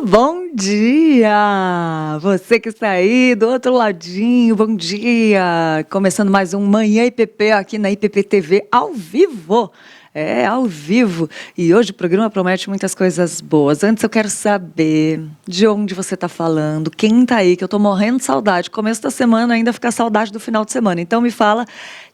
Bom dia! Você que está aí do outro ladinho, bom dia! Começando mais um Manhã IPP aqui na IPP TV ao vivo. Ao vivo. E hoje o programa promete muitas coisas boas. Antes eu quero saber de onde você está falando, quem está aí, que eu estou morrendo de saudade. Começo da semana ainda fica saudade do final de semana. Então me fala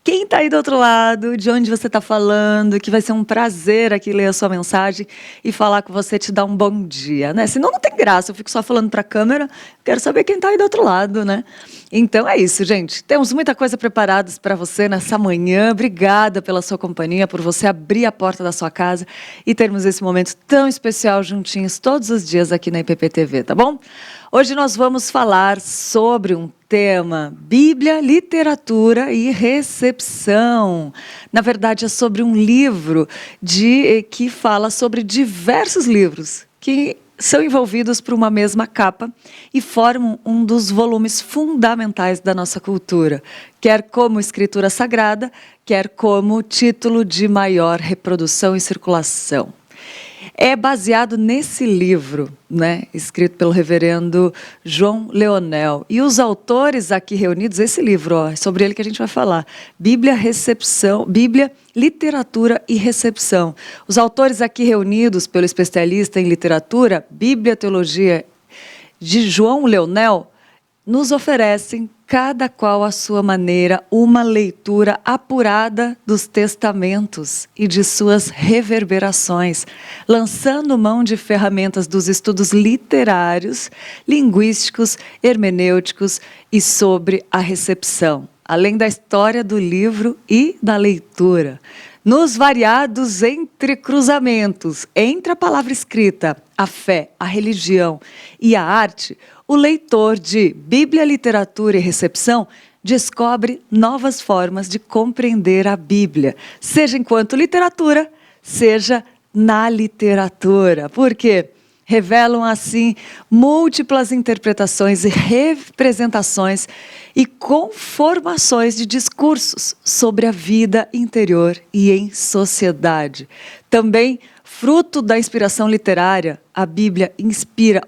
quem está aí do outro lado, de onde você está falando, que vai ser um prazer aqui ler a sua mensagem e falar com você, te dar um bom dia, né? Senão não tem graça, eu fico só falando para a câmera, quero saber quem está aí do outro lado, né? Então é isso, gente. Temos muita coisa preparadas para você nessa manhã. Obrigada pela sua companhia, por você abrir a porta da sua casa e termos esse momento tão especial juntinhos todos os dias aqui na IPP TV, tá bom? Hoje nós vamos falar sobre um tema: Bíblia, literatura e recepção. Na verdade, é sobre um livro que fala sobre diversos livros que são envolvidos por uma mesma capa e formam um dos volumes fundamentais da nossa cultura, quer como escritura sagrada, quer como título de maior reprodução e circulação. É baseado nesse livro, né, escrito pelo reverendo João Leonel. E os autores aqui reunidos, esse livro, é sobre ele que a gente vai falar. Bíblia, literatura e recepção. Os autores aqui reunidos pelo especialista em literatura, Bíblia, teologia, de João Leonel, nos oferecem, cada qual à sua maneira, uma leitura apurada dos testamentos e de suas reverberações, lançando mão de ferramentas dos estudos literários, linguísticos, hermenêuticos e sobre a recepção, além da história do livro e da leitura. Nos variados entrecruzamentos entre a palavra escrita, a fé, a religião e a arte, o leitor de Bíblia, literatura e recepção descobre novas formas de compreender a Bíblia, seja enquanto literatura, seja na literatura. Por quê? Revelam, assim, múltiplas interpretações e representações e conformações de discursos sobre a vida interior e em sociedade. Também, fruto da inspiração literária, a Bíblia inspira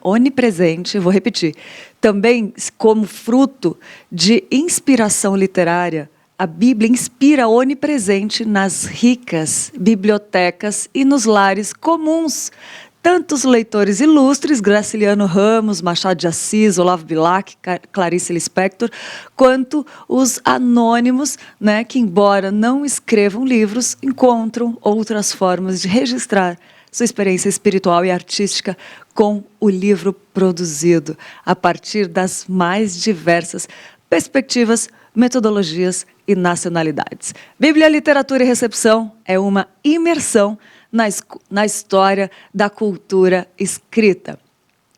onipresente, vou repetir, também como fruto de inspiração literária, a Bíblia inspira onipresente nas ricas bibliotecas e nos lares comuns. Tantos leitores ilustres, Graciliano Ramos, Machado de Assis, Olavo Bilac, Clarice Lispector, quanto os anônimos, né, que embora não escrevam livros, encontram outras formas de registrar sua experiência espiritual e artística com o livro produzido, a partir das mais diversas perspectivas, metodologias e nacionalidades. Bíblia, literatura e recepção é uma imersão na história da cultura escrita.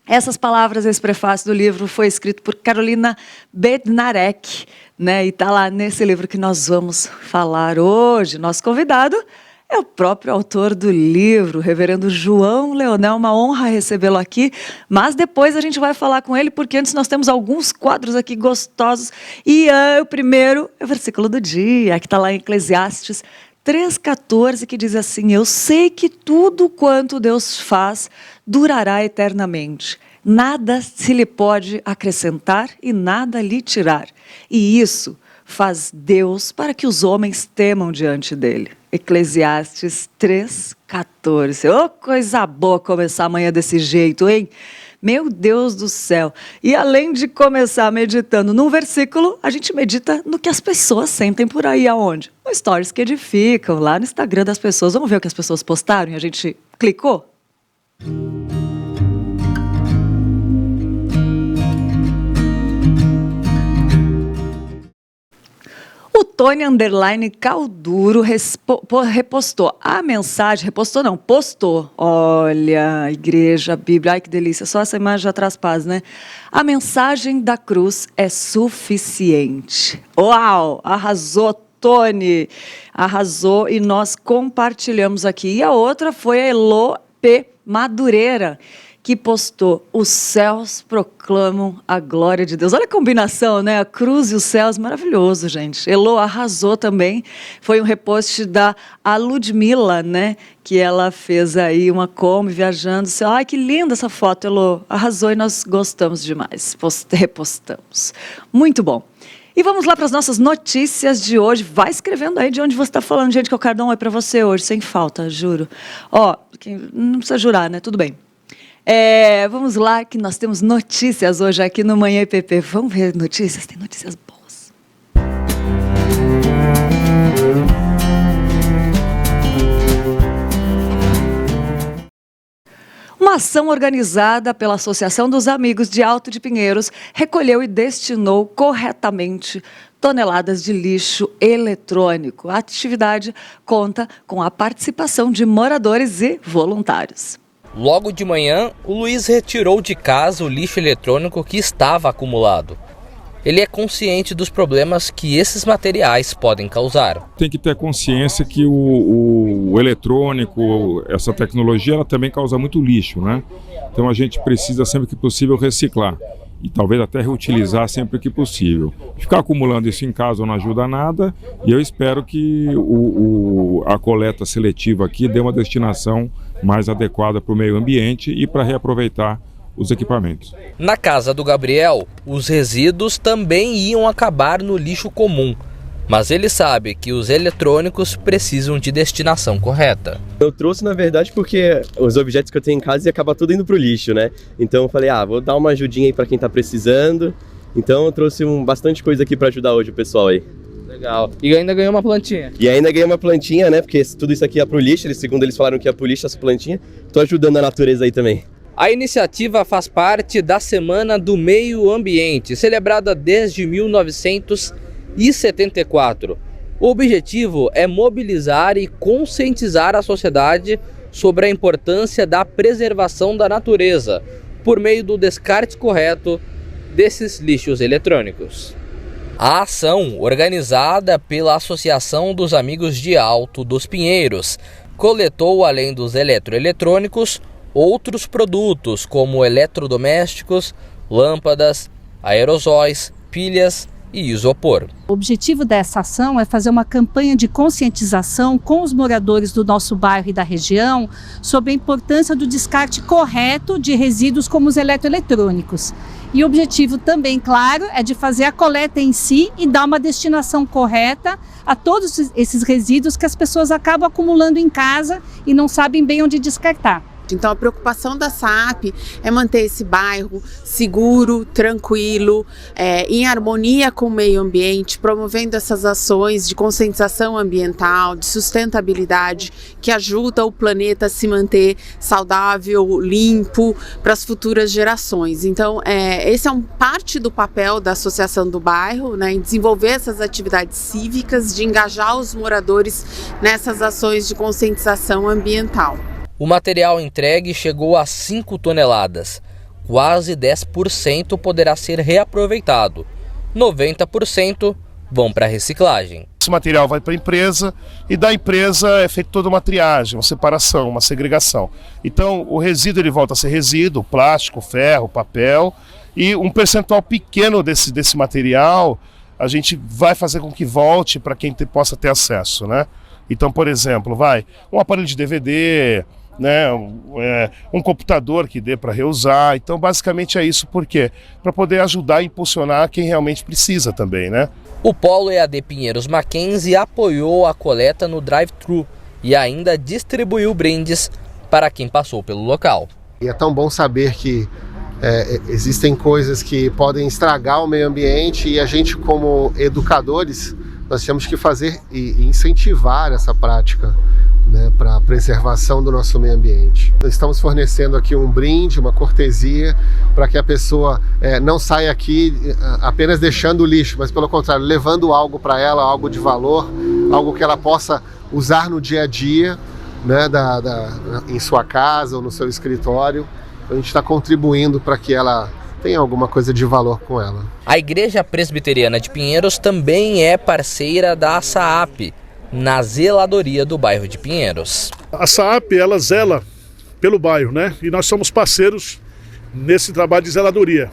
Essas palavras, esse prefácio do livro foi escrito por Carolina Bednarek, né? E está lá nesse livro que nós vamos falar hoje. Nosso convidado é o próprio autor do livro, o reverendo João Leonel. Uma honra recebê-lo aqui, mas depois a gente vai falar com ele, porque antes nós temos alguns quadros aqui gostosos. E o primeiro é o versículo do dia, que está lá em Eclesiastes 3,14, que diz assim: eu sei que tudo quanto Deus faz durará eternamente. Nada se lhe pode acrescentar e nada lhe tirar. E isso faz Deus para que os homens temam diante dele. Eclesiastes 3,14. Ô, coisa boa começar amanhã desse jeito, hein? Meu Deus do céu! E além de começar meditando num versículo, a gente medita no que as pessoas sentem por aí, aonde? No Stories que edificam, lá no Instagram das pessoas. Vamos ver o que as pessoas postaram e a gente clicou? O Tony Calduro repostou a mensagem, postou. Olha, igreja, Bíblia, ai que delícia, só essa imagem já traz paz, né? A mensagem da cruz é suficiente. Uau, arrasou, Tony, arrasou e nós compartilhamos aqui. E a outra foi a Elo P. Madureira, que postou: os céus proclamam a glória de Deus. Olha a combinação, né? A cruz e os céus, maravilhoso, gente. Elô arrasou também. Foi um repost da Ludmilla, né? Que ela fez aí uma Kombi viajando. Ai, que linda essa foto, Elô. Arrasou e nós gostamos demais. Repostamos. Muito bom. E vamos lá para as nossas notícias de hoje. Vai escrevendo aí de onde você está falando, gente, que eu quero dar um oi para você hoje, sem falta, juro. Ó, não precisa jurar, né? Tudo bem. Vamos lá, que nós temos notícias hoje aqui no Manhã IPP. Vamos ver notícias? Tem notícias boas. Uma ação organizada pela Associação dos Amigos de Alto de Pinheiros recolheu e destinou corretamente toneladas de lixo eletrônico. A atividade conta com a participação de moradores e voluntários. Logo de manhã, o Luiz retirou de casa o lixo eletrônico que estava acumulado. Ele é consciente dos problemas que esses materiais podem causar. Tem que ter consciência que o eletrônico, essa tecnologia, ela também causa muito lixo, né? Então a gente precisa sempre que possível reciclar e talvez até reutilizar sempre que possível. Ficar acumulando isso em casa não ajuda nada e eu espero que a coleta seletiva aqui dê uma destinação mais adequada para o meio ambiente e para reaproveitar os equipamentos. Na casa do Gabriel, os resíduos também iam acabar no lixo comum, mas ele sabe que os eletrônicos precisam de destinação correta. Eu trouxe, na verdade, porque os objetos que eu tenho em casa iam acabar tudo indo pro lixo, né? Então eu falei, vou dar uma ajudinha aí para quem tá precisando. Então eu trouxe bastante coisa aqui para ajudar hoje o pessoal aí. Legal. E ainda ganhou uma plantinha. E ainda ganhei uma plantinha, né? Porque tudo isso aqui ia pro lixo, segundo eles falaram que ia pro lixo essa plantinha. Tô ajudando a natureza aí também. A iniciativa faz parte da Semana do Meio Ambiente, celebrada desde 1974. O objetivo é mobilizar e conscientizar a sociedade sobre a importância da preservação da natureza, por meio do descarte correto desses lixos eletrônicos. A ação, organizada pela Associação dos Amigos de Alto dos Pinheiros, coletou, além dos eletroeletrônicos, outros produtos como eletrodomésticos, lâmpadas, aerosóis, pilhas e isopor. O objetivo dessa ação é fazer uma campanha de conscientização com os moradores do nosso bairro e da região sobre a importância do descarte correto de resíduos como os eletroeletrônicos. E o objetivo também, claro, é de fazer a coleta em si e dar uma destinação correta a todos esses resíduos que as pessoas acabam acumulando em casa e não sabem bem onde descartar. Então a preocupação da SAP é manter esse bairro seguro, tranquilo, em harmonia com o meio ambiente, promovendo essas ações de conscientização ambiental, de sustentabilidade, que ajuda o planeta a se manter saudável, limpo para as futuras gerações. Então esse é parte do papel da Associação do Bairro, né, em desenvolver essas atividades cívicas, de engajar os moradores nessas ações de conscientização ambiental. O material entregue chegou a 5 toneladas. Quase 10% poderá ser reaproveitado. 90% vão para a reciclagem. Esse material vai para a empresa e da empresa é feita toda uma triagem, uma separação, uma segregação. Então o resíduo ele volta a ser resíduo, plástico, ferro, papel, e um percentual pequeno desse material a gente vai fazer com que volte para quem possa ter acesso, né? Então, por exemplo, um aparelho de DVD, né, um computador que dê para reusar. Então basicamente é isso, por quê? Para poder ajudar e impulsionar quem realmente precisa também, né? O Polo EAD Pinheiros Mackenzie apoiou a coleta no drive-thru e ainda distribuiu brindes para quem passou pelo local. E é tão bom saber que existem coisas que podem estragar o meio ambiente e a gente, como educadores, nós temos que fazer e incentivar essa prática, né, para a preservação do nosso meio ambiente. Estamos fornecendo aqui um brinde, uma cortesia, para que a pessoa não saia aqui apenas deixando o lixo, mas pelo contrário, levando algo para ela, algo de valor, algo que ela possa usar no dia a dia, né, em sua casa ou no seu escritório. A gente está contribuindo para que ela tenha alguma coisa de valor com ela. A Igreja Presbiteriana de Pinheiros também é parceira da SAAP, na zeladoria do bairro de Pinheiros. A SAAP, ela zela pelo bairro, né? E nós somos parceiros nesse trabalho de zeladoria.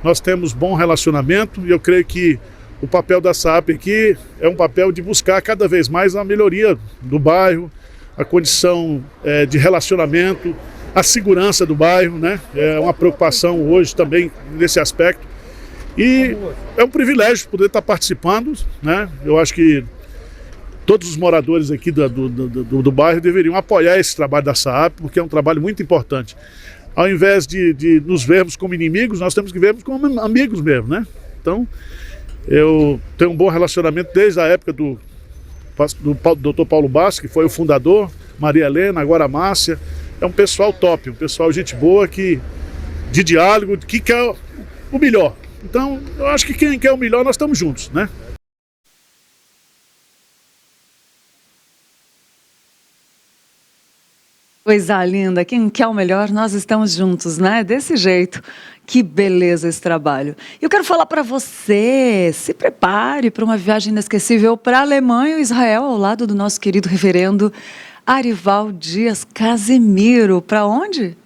Nós temos bom relacionamento e eu creio que o papel da SAAP aqui é um papel de buscar cada vez mais a melhoria do bairro, a condição de relacionamento, a segurança do bairro, né? É uma preocupação hoje também nesse aspecto. E é um privilégio poder estar participando, né? Eu acho que todos os moradores aqui do bairro deveriam apoiar esse trabalho da SAAP, porque é um trabalho muito importante. Ao invés de nos vermos como inimigos, nós temos que vermos como amigos mesmo, né? Então, eu tenho um bom relacionamento desde a época do Dr. Paulo Bastos, que foi o fundador, Maria Helena, agora a Márcia. É um pessoal top, um pessoal gente boa, de diálogo, que quer o melhor. Então, eu acho que quem quer o melhor, nós estamos juntos, né? Coisa linda, quem quer o melhor, nós estamos juntos, né? Desse jeito. Que beleza esse trabalho. E eu quero falar para você, se prepare para uma viagem inesquecível para a Alemanha e Israel, ao lado do nosso querido reverendo Arival Dias Casimiro. Para onde?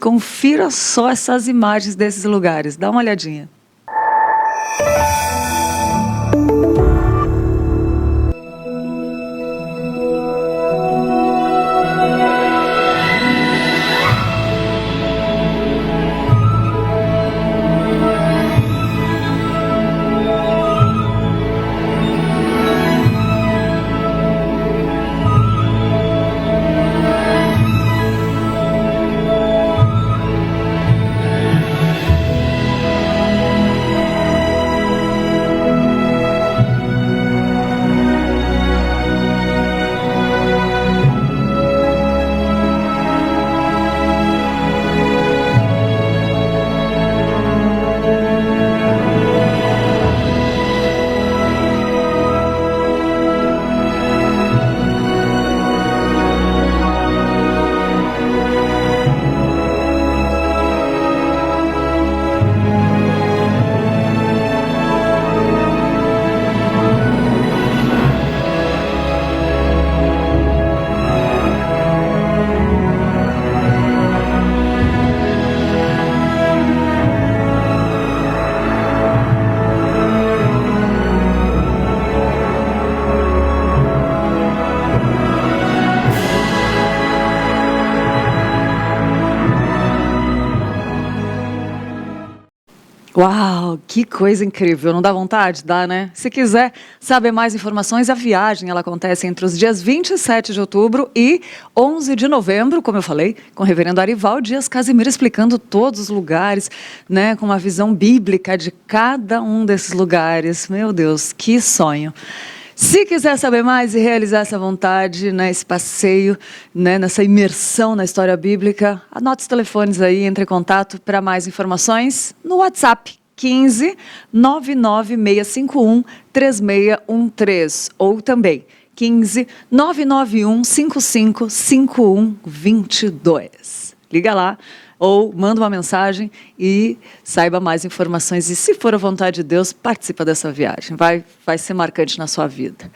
Confira só essas imagens desses lugares, dá uma olhadinha. Uau, que coisa incrível, não dá vontade? Dá, né? Se quiser saber mais informações, a viagem ela acontece entre os dias 27 de outubro e 11 de novembro, como eu falei, com o reverendo Arival Dias Casimiro explicando todos os lugares, né, com uma visão bíblica de cada um desses lugares. Meu Deus, que sonho! Se quiser saber mais e realizar essa vontade, né, esse passeio, né, nessa imersão na história bíblica, anote os telefones aí, entre em contato para mais informações no WhatsApp 15 99651 3613 ou também 15 991 55 5122. Liga lá ou manda uma mensagem e saiba mais informações. E se for a vontade de Deus, participa dessa viagem. Vai ser marcante na sua vida.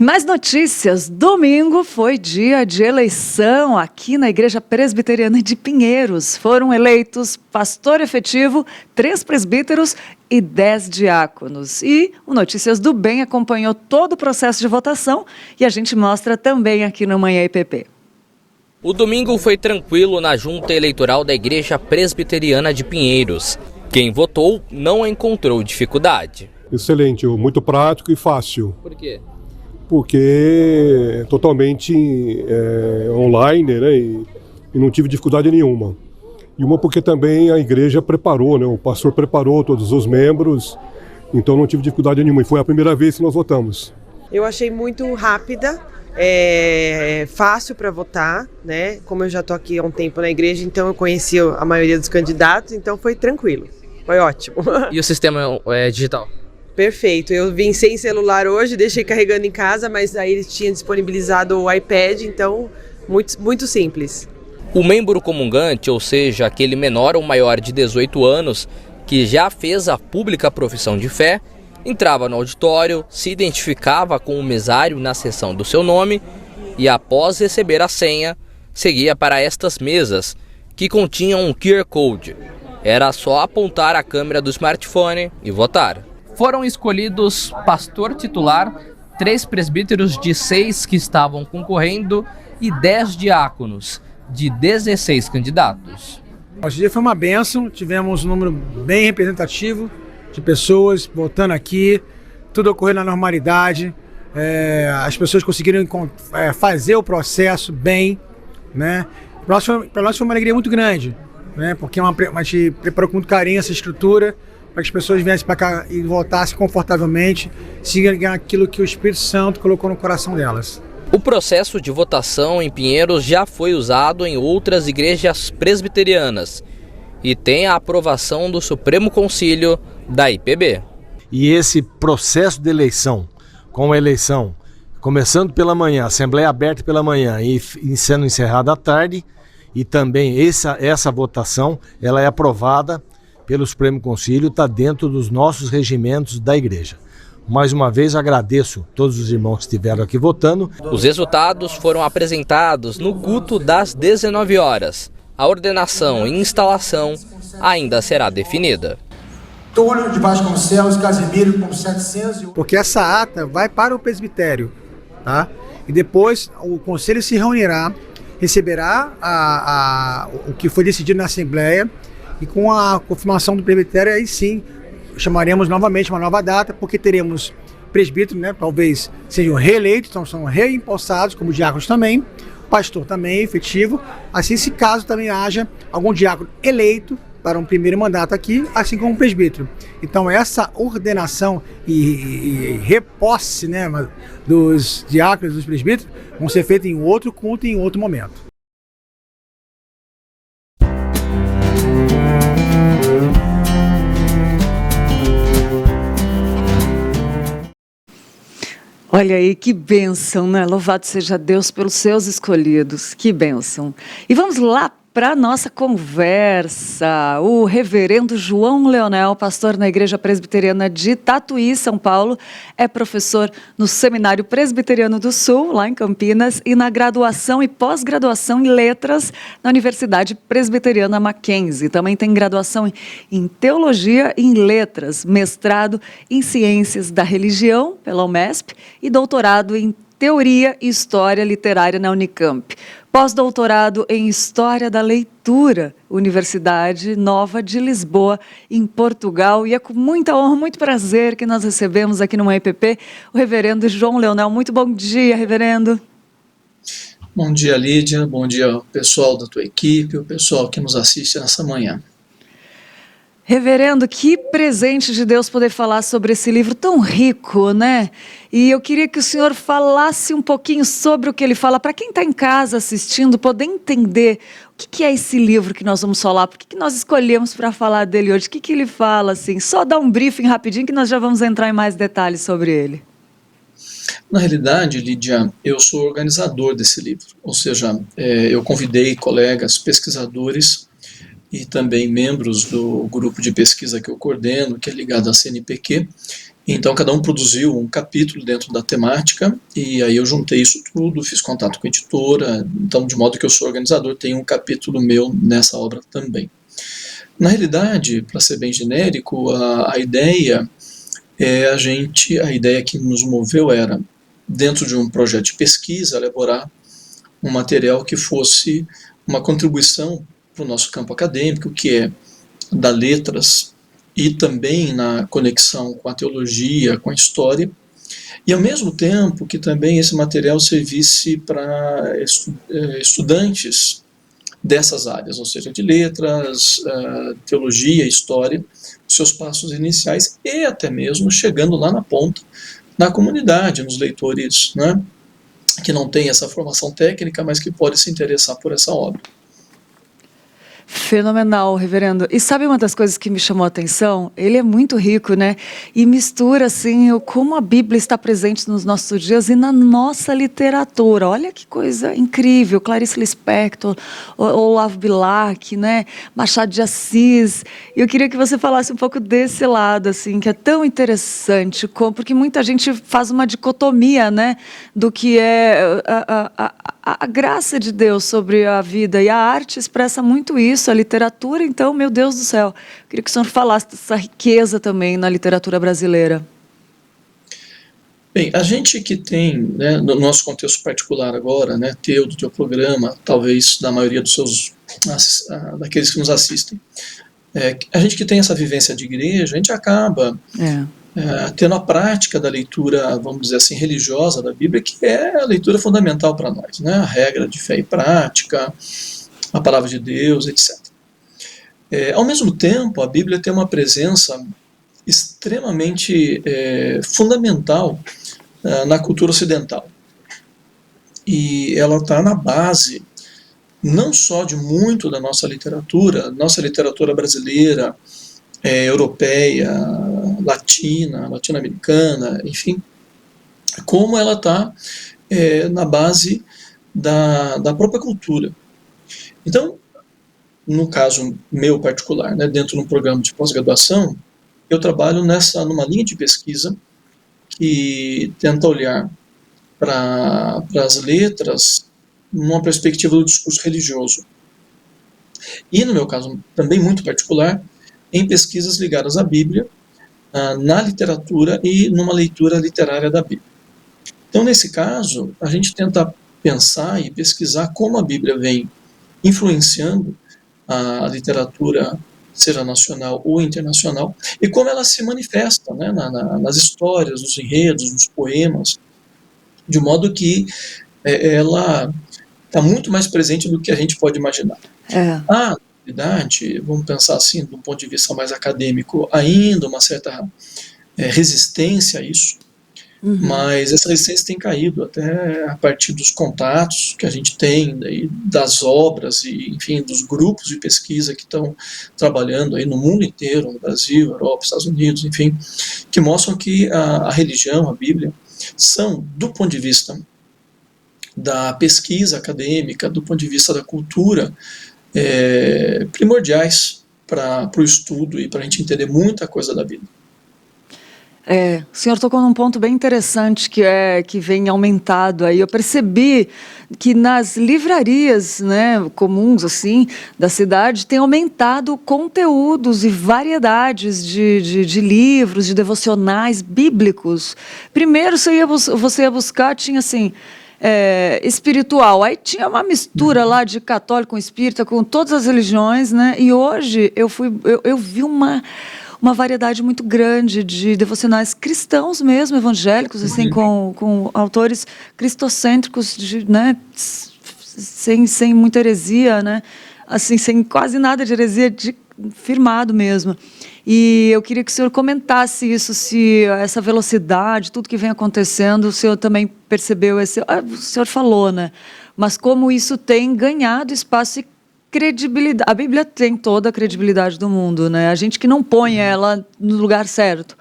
E mais notícias. Domingo foi dia de eleição aqui na Igreja Presbiteriana de Pinheiros. Foram eleitos pastor efetivo, 3 presbíteros e 10 diáconos. E o Notícias do Bem acompanhou todo o processo de votação e a gente mostra também aqui no Manhã IPP. O domingo foi tranquilo na junta eleitoral da Igreja Presbiteriana de Pinheiros. Quem votou não encontrou dificuldade. Excelente, muito prático e fácil. Por quê? Porque é totalmente online, né, e não tive dificuldade nenhuma. E uma porque também a igreja preparou, né, o pastor preparou todos os membros, então não tive dificuldade nenhuma. E foi a primeira vez que nós votamos. Eu achei muito rápida. Fácil para votar, né? Como eu já estou aqui há um tempo na igreja, então eu conheci a maioria dos candidatos, então foi tranquilo, foi ótimo. E o sistema digital? Perfeito, eu vim sem celular hoje, deixei carregando em casa, mas aí eles tinham disponibilizado o iPad, então muito simples. O membro comungante, ou seja, aquele menor ou maior de 18 anos que já fez a pública profissão de fé, entrava no auditório, se identificava com o mesário na seção do seu nome e, após receber a senha, seguia para estas mesas, que continham um QR Code. Era só apontar a câmera do smartphone e votar. Foram escolhidos pastor titular, 3 presbíteros de 6 que estavam concorrendo e 10 diáconos, de 16 candidatos. Esse dia foi uma bênção, tivemos um número bem representativo de pessoas votando aqui, tudo ocorreu na normalidade, as pessoas conseguiram fazer o processo bem, né? Para nós foi uma alegria muito grande, né? Porque a gente preparou com muito carinho essa estrutura, para que as pessoas viessem para cá e votassem confortavelmente, sigam aquilo que o Espírito Santo colocou no coração delas. O processo de votação em Pinheiros já foi usado em outras igrejas presbiterianas e tem a aprovação do Supremo Concílio da IPB. E esse processo de eleição, com a eleição começando pela manhã, Assembleia aberta pela manhã e sendo encerrada à tarde, e também essa votação, ela é aprovada pelo Supremo Concílio, está dentro dos nossos regimentos da igreja. Mais uma vez agradeço todos os irmãos que estiveram aqui votando. Os resultados foram apresentados no culto das 19 horas. A ordenação e instalação ainda será definida. Túlio de Vasconcelos, Casimiro com 700... Porque essa ata vai para o presbitério, tá? E depois o conselho se reunirá, receberá o que foi decidido na Assembleia e com a confirmação do presbitério aí sim chamaremos novamente uma nova data, porque teremos presbíteros, né, talvez sejam reeleitos, então são reempossados, como diáconos também, pastor também efetivo, assim se caso também haja algum diácono eleito para um primeiro mandato aqui, assim como um presbítero. Então essa ordenação e reposse, né, dos diáconos, dos presbíteros, vão ser feitas em outro culto e em outro momento. Olha aí, que bênção, né? Louvado seja Deus pelos seus escolhidos, que bênção. E vamos lá para a nossa conversa. O reverendo João Leonel, pastor na Igreja Presbiteriana de Tatuí, São Paulo, é professor no Seminário Presbiteriano do Sul, lá em Campinas, e na graduação e pós-graduação em Letras na Universidade Presbiteriana Mackenzie. Também tem graduação em Teologia e em Letras, mestrado em Ciências da Religião pela UMESP e doutorado em Teoria e História Literária na Unicamp. Pós-doutorado em História da Leitura, Universidade Nova de Lisboa, em Portugal. E é com muita honra, muito prazer que nós recebemos aqui no Manhã EPP o reverendo João Leonel. Muito bom dia, reverendo. Bom dia, Lídia. Bom dia ao pessoal da tua equipe, o pessoal que nos assiste nessa manhã. Reverendo, que presente de Deus poder falar sobre esse livro tão rico, né? E eu queria que o senhor falasse um pouquinho sobre o que ele fala, para quem está em casa assistindo, poder entender o que é esse livro que nós vamos falar, por que nós escolhemos para falar dele hoje, o que ele fala, assim, só dá um briefing rapidinho que nós já vamos entrar em mais detalhes sobre ele. Na realidade, Lídia, eu sou organizador desse livro, ou seja, eu convidei colegas pesquisadores e também membros do grupo de pesquisa que eu coordeno, que é ligado à CNPq. Então, cada um produziu um capítulo dentro da temática, e aí eu juntei isso tudo, fiz contato com a editora, então, de modo que eu sou organizador, tenho um capítulo meu nessa obra também. Na realidade, para ser bem genérico, a ideia que nos moveu era, dentro de um projeto de pesquisa, elaborar um material que fosse uma contribuição para o nosso campo acadêmico, que é da letras e também na conexão com a teologia, com a história, e ao mesmo tempo que também esse material servisse para estudantes dessas áreas, ou seja, de letras, teologia, história, seus passos iniciais e até mesmo chegando lá na ponta, na comunidade, nos leitores, né, que não tem essa formação técnica, mas que podem se interessar por essa obra. Fenomenal, reverendo. E sabe uma das coisas que me chamou a atenção? Ele é muito rico, né? E mistura, assim, como a Bíblia está presente nos nossos dias e na nossa literatura. Olha que coisa incrível. Clarice Lispector, Olavo Bilac, né? Machado de Assis. E eu queria que você falasse um pouco desse lado, assim, que é tão interessante, porque muita gente faz uma dicotomia, né? Do que é a graça de Deus sobre a vida, e a arte expressa muito isso, a literatura, então, meu Deus do céu, queria que o senhor falasse dessa riqueza também na literatura brasileira. Bem, a gente que tem, né, no nosso contexto particular agora, né, do teu programa, talvez da maioria dos seus, daqueles que nos assistem, a gente que tem essa vivência de igreja, a gente acaba tendo a prática da leitura, vamos dizer assim, religiosa da Bíblia, que é a leitura fundamental para nós, né, a regra de fé e prática, a palavra de Deus, etc. Ao mesmo tempo, a Bíblia tem uma presença extremamente fundamental na cultura ocidental. E ela está na base não só de muito da nossa literatura brasileira, europeia, latino-americana, enfim, como ela está na base da própria cultura. Então, no caso meu particular, né, dentro de um programa de pós-graduação, eu trabalho numa linha de pesquisa que tenta olhar para as letras numa perspectiva do discurso religioso. E, no meu caso, também muito particular, em pesquisas ligadas à Bíblia, na literatura e numa leitura literária da Bíblia. Então, nesse caso, a gente tenta pensar e pesquisar como a Bíblia vem influenciando a literatura, seja nacional ou internacional, e como ela se manifesta, né, nas histórias, nos enredos, nos poemas, de modo que ela está muito mais presente do que a gente pode imaginar. Na realidade, vamos pensar assim, do ponto de vista mais acadêmico, ainda uma certa resistência a isso, mas essa resistência tem caído até a partir dos contatos que a gente tem, daí, das obras e, enfim, dos grupos de pesquisa que estão trabalhando aí no mundo inteiro, no Brasil, Europa, Estados Unidos, enfim, que mostram que a religião, a Bíblia, são, do ponto de vista da pesquisa acadêmica, do ponto de vista da cultura, primordiais para o estudo e para a gente entender muita coisa da Bíblia. O senhor tocou num ponto bem interessante que vem aumentado aí. Eu percebi que nas livrarias, né, comuns assim da cidade tem aumentado conteúdos e variedades de livros, de devocionais bíblicos. Primeiro você ia buscar, tinha assim, espiritual, aí tinha uma mistura lá de católico com espírita, com todas as religiões, né? E hoje eu vi uma variedade muito grande de devocionais cristãos mesmo, evangélicos, assim, com autores cristocêntricos, né, sem muita heresia, né, assim, sem quase nada de heresia, firmado mesmo. E eu queria que o senhor comentasse isso, se essa velocidade, tudo que vem acontecendo, o senhor também percebeu o senhor falou, né, mas como isso tem ganhado espaço e credibilidade. A Bíblia tem toda a credibilidade do mundo, né? A gente que não põe ela no lugar certo.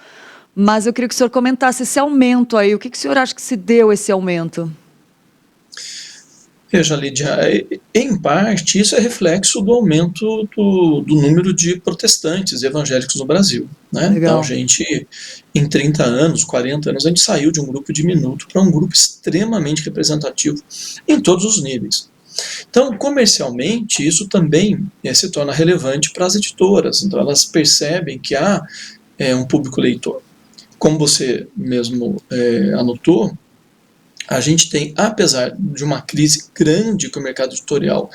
Mas eu queria que o senhor comentasse esse aumento aí. O que o senhor acha que se deu esse aumento? Veja, Lídia, em parte isso é reflexo do aumento do número de protestantes evangélicos no Brasil, né? Então a gente, em 30 anos, 40 anos, a gente saiu de um grupo diminuto para um grupo extremamente representativo em todos os níveis. Então, comercialmente, isso também se torna relevante para as editoras. Então, elas percebem que há um público leitor. Como você mesmo anotou, a gente tem, apesar de uma crise grande que o mercado editorial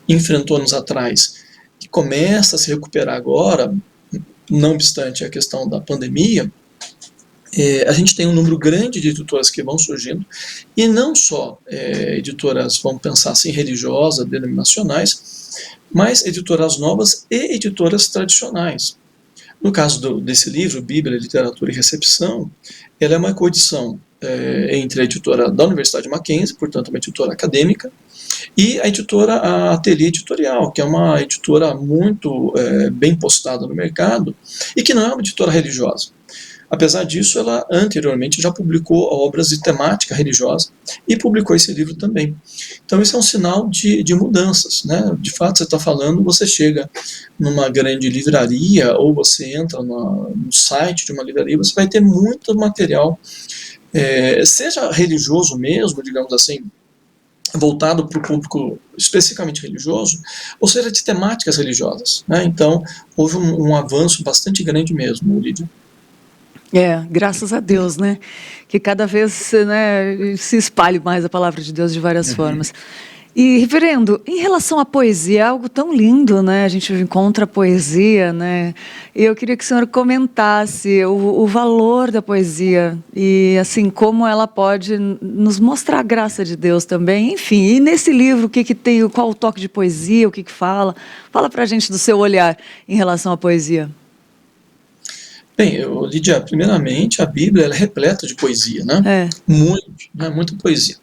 enfrentou anos atrás, que começa a se recuperar agora, não obstante a questão da pandemia, a gente tem um número grande de editoras que vão surgindo, e não só editoras, vamos pensar assim, religiosas, denominacionais, mas editoras novas e editoras tradicionais. No caso desse livro, Bíblia, Literatura e Recepção, ela é uma coedição entre a editora da Universidade Mackenzie, portanto uma editora acadêmica, e a editora Ateliê Editorial, que é uma editora muito bem postada no mercado, e que não é uma editora religiosa. Apesar disso, ela anteriormente já publicou obras de temática religiosa e publicou esse livro também. Então isso é um sinal de mudanças, né? De fato, você está falando, você chega numa grande livraria ou você entra no site de uma livraria, você vai ter muito material, seja religioso mesmo, digamos assim, voltado para o público especificamente religioso, ou seja, de temáticas religiosas, né? Então, houve um avanço bastante grande mesmo, Lídia. Graças a Deus, né? Que cada vez, né, se espalhe mais a palavra de Deus de várias formas. E, reverendo, em relação à poesia, é algo tão lindo, né? A gente encontra a poesia, né? E eu queria que o senhor comentasse o valor da poesia e, assim, como ela pode nos mostrar a graça de Deus também. Enfim, e nesse livro, o que tem, qual o toque de poesia, o que fala? Fala pra gente do seu olhar em relação à poesia. Bem, Lídia, primeiramente, a Bíblia ela é repleta de poesia, né? Muita poesia.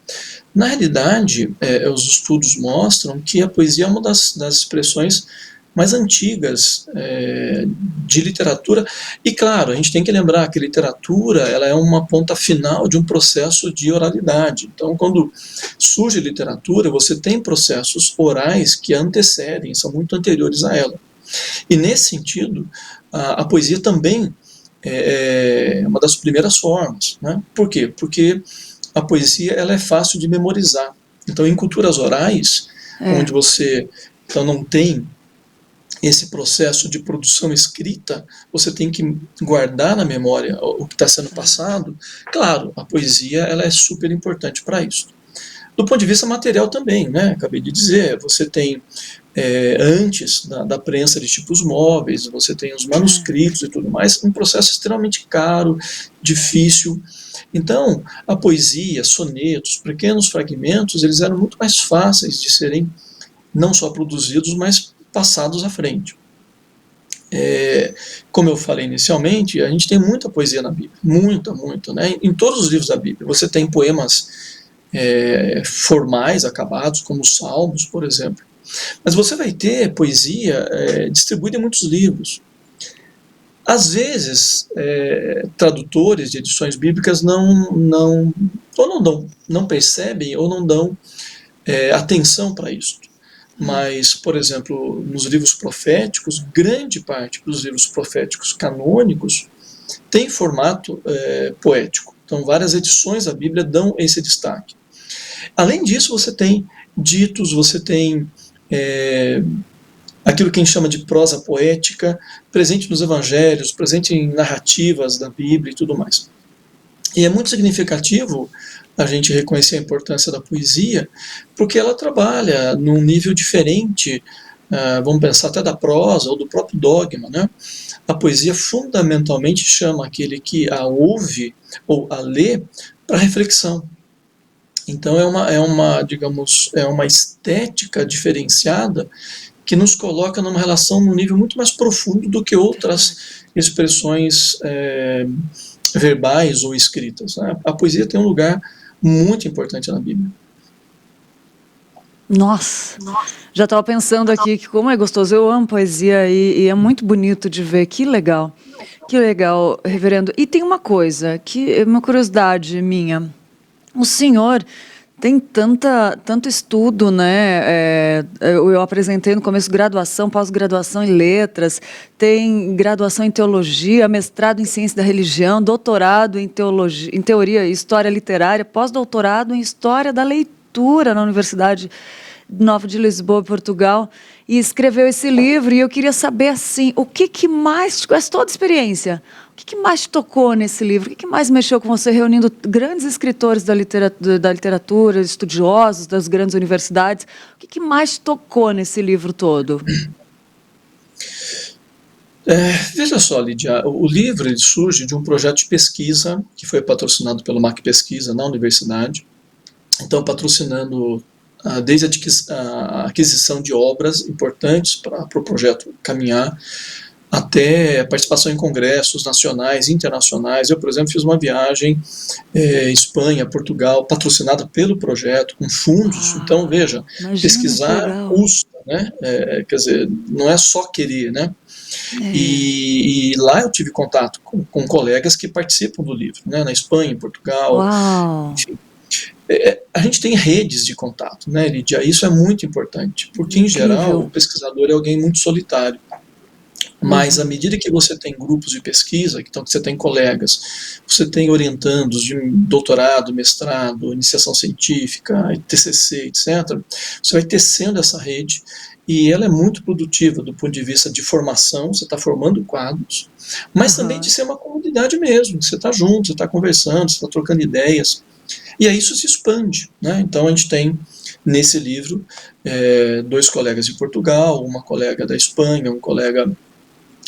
Na realidade, os estudos mostram que a poesia é uma das expressões mais antigas de literatura. E, claro, a gente tem que lembrar que literatura ela é uma ponta final de um processo de oralidade. Então, quando surge literatura, você tem processos orais que a antecedem, são muito anteriores a ela. E, nesse sentido, a poesia também é uma das primeiras formas, né? Por quê? Porque a poesia ela é fácil de memorizar. Então, em culturas orais, onde você então, não tem esse processo de produção escrita, você tem que guardar na memória o que está sendo passado. Claro, a poesia ela é super importante para isso. Do ponto de vista material também, né? Acabei de dizer, você tem antes da prensa de tipos móveis, você tem os manuscritos e tudo mais, um processo extremamente caro, difícil. Então, a poesia, sonetos, pequenos fragmentos, eles eram muito mais fáceis de serem não só produzidos, mas passados à frente. Como eu falei inicialmente, a gente tem muita poesia na Bíblia, muita, né? Em todos os livros da Bíblia, você tem poemas formais, acabados, como os Salmos, por exemplo. Mas você vai ter poesia distribuída em muitos livros. Às vezes, tradutores de edições bíblicas não percebem ou não dão atenção para isso. Mas, por exemplo, nos livros proféticos, grande parte dos livros proféticos canônicos tem formato poético. Então, várias edições da Bíblia dão esse destaque. Além disso, você tem ditos, você tem aquilo que a gente chama de prosa poética, presente nos evangelhos, presente em narrativas da Bíblia e tudo mais. E é muito significativo a gente reconhecer a importância da poesia, porque ela trabalha num nível diferente, vamos pensar até da prosa ou do próprio dogma, né? A poesia fundamentalmente chama aquele que a ouve ou a lê para reflexão. Então é uma estética diferenciada que nos coloca numa relação num nível muito mais profundo do que outras expressões verbais ou escritas, né? A poesia tem um lugar muito importante na Bíblia. Nossa, já estava pensando aqui que como é gostoso, eu amo poesia e é muito bonito de ver, que legal, reverendo. E tem uma coisa, que é uma curiosidade minha, o senhor tem tanto estudo, né? Eu apresentei no começo graduação, pós-graduação em letras, tem graduação em teologia, mestrado em ciência da religião, doutorado em teoria e história literária, pós-doutorado em história da leitura na Universidade Nova de Lisboa, Portugal, e escreveu esse livro. E eu queria saber, assim, o que mais, com essa toda a experiência, o que mais te tocou nesse livro? O que mais mexeu com você, reunindo grandes escritores da literatura, estudiosos das grandes universidades? O que mais te tocou nesse livro todo? Veja só, Lídia, o livro ele surge de um projeto de pesquisa que foi patrocinado pelo MAC Pesquisa na universidade. Então, patrocinando desde a aquisição de obras importantes para o projeto caminhar, até a participação em congressos nacionais, internacionais. Eu, por exemplo, fiz uma viagem Espanha, Portugal, patrocinada pelo projeto, com fundos. Então, veja, pesquisar custa, né? Quer dizer, não é só querer, né? E lá eu tive contato com colegas que participam do livro, né? Na Espanha, em Portugal, enfim. A gente tem redes de contato, né, Lídia? Isso é muito importante, porque, em geral, o pesquisador é alguém muito solitário. Mas à medida que você tem grupos de pesquisa, então que você tem colegas, você tem orientandos de doutorado, mestrado, iniciação científica, TCC, etc., você vai tecendo essa rede e ela é muito produtiva do ponto de vista de formação, você está formando quadros, mas também de ser uma comunidade mesmo, você está junto, você está conversando, você está trocando ideias, e aí isso se expande, né? Então a gente tem nesse livro 2 colegas de Portugal, uma colega da Espanha, um colega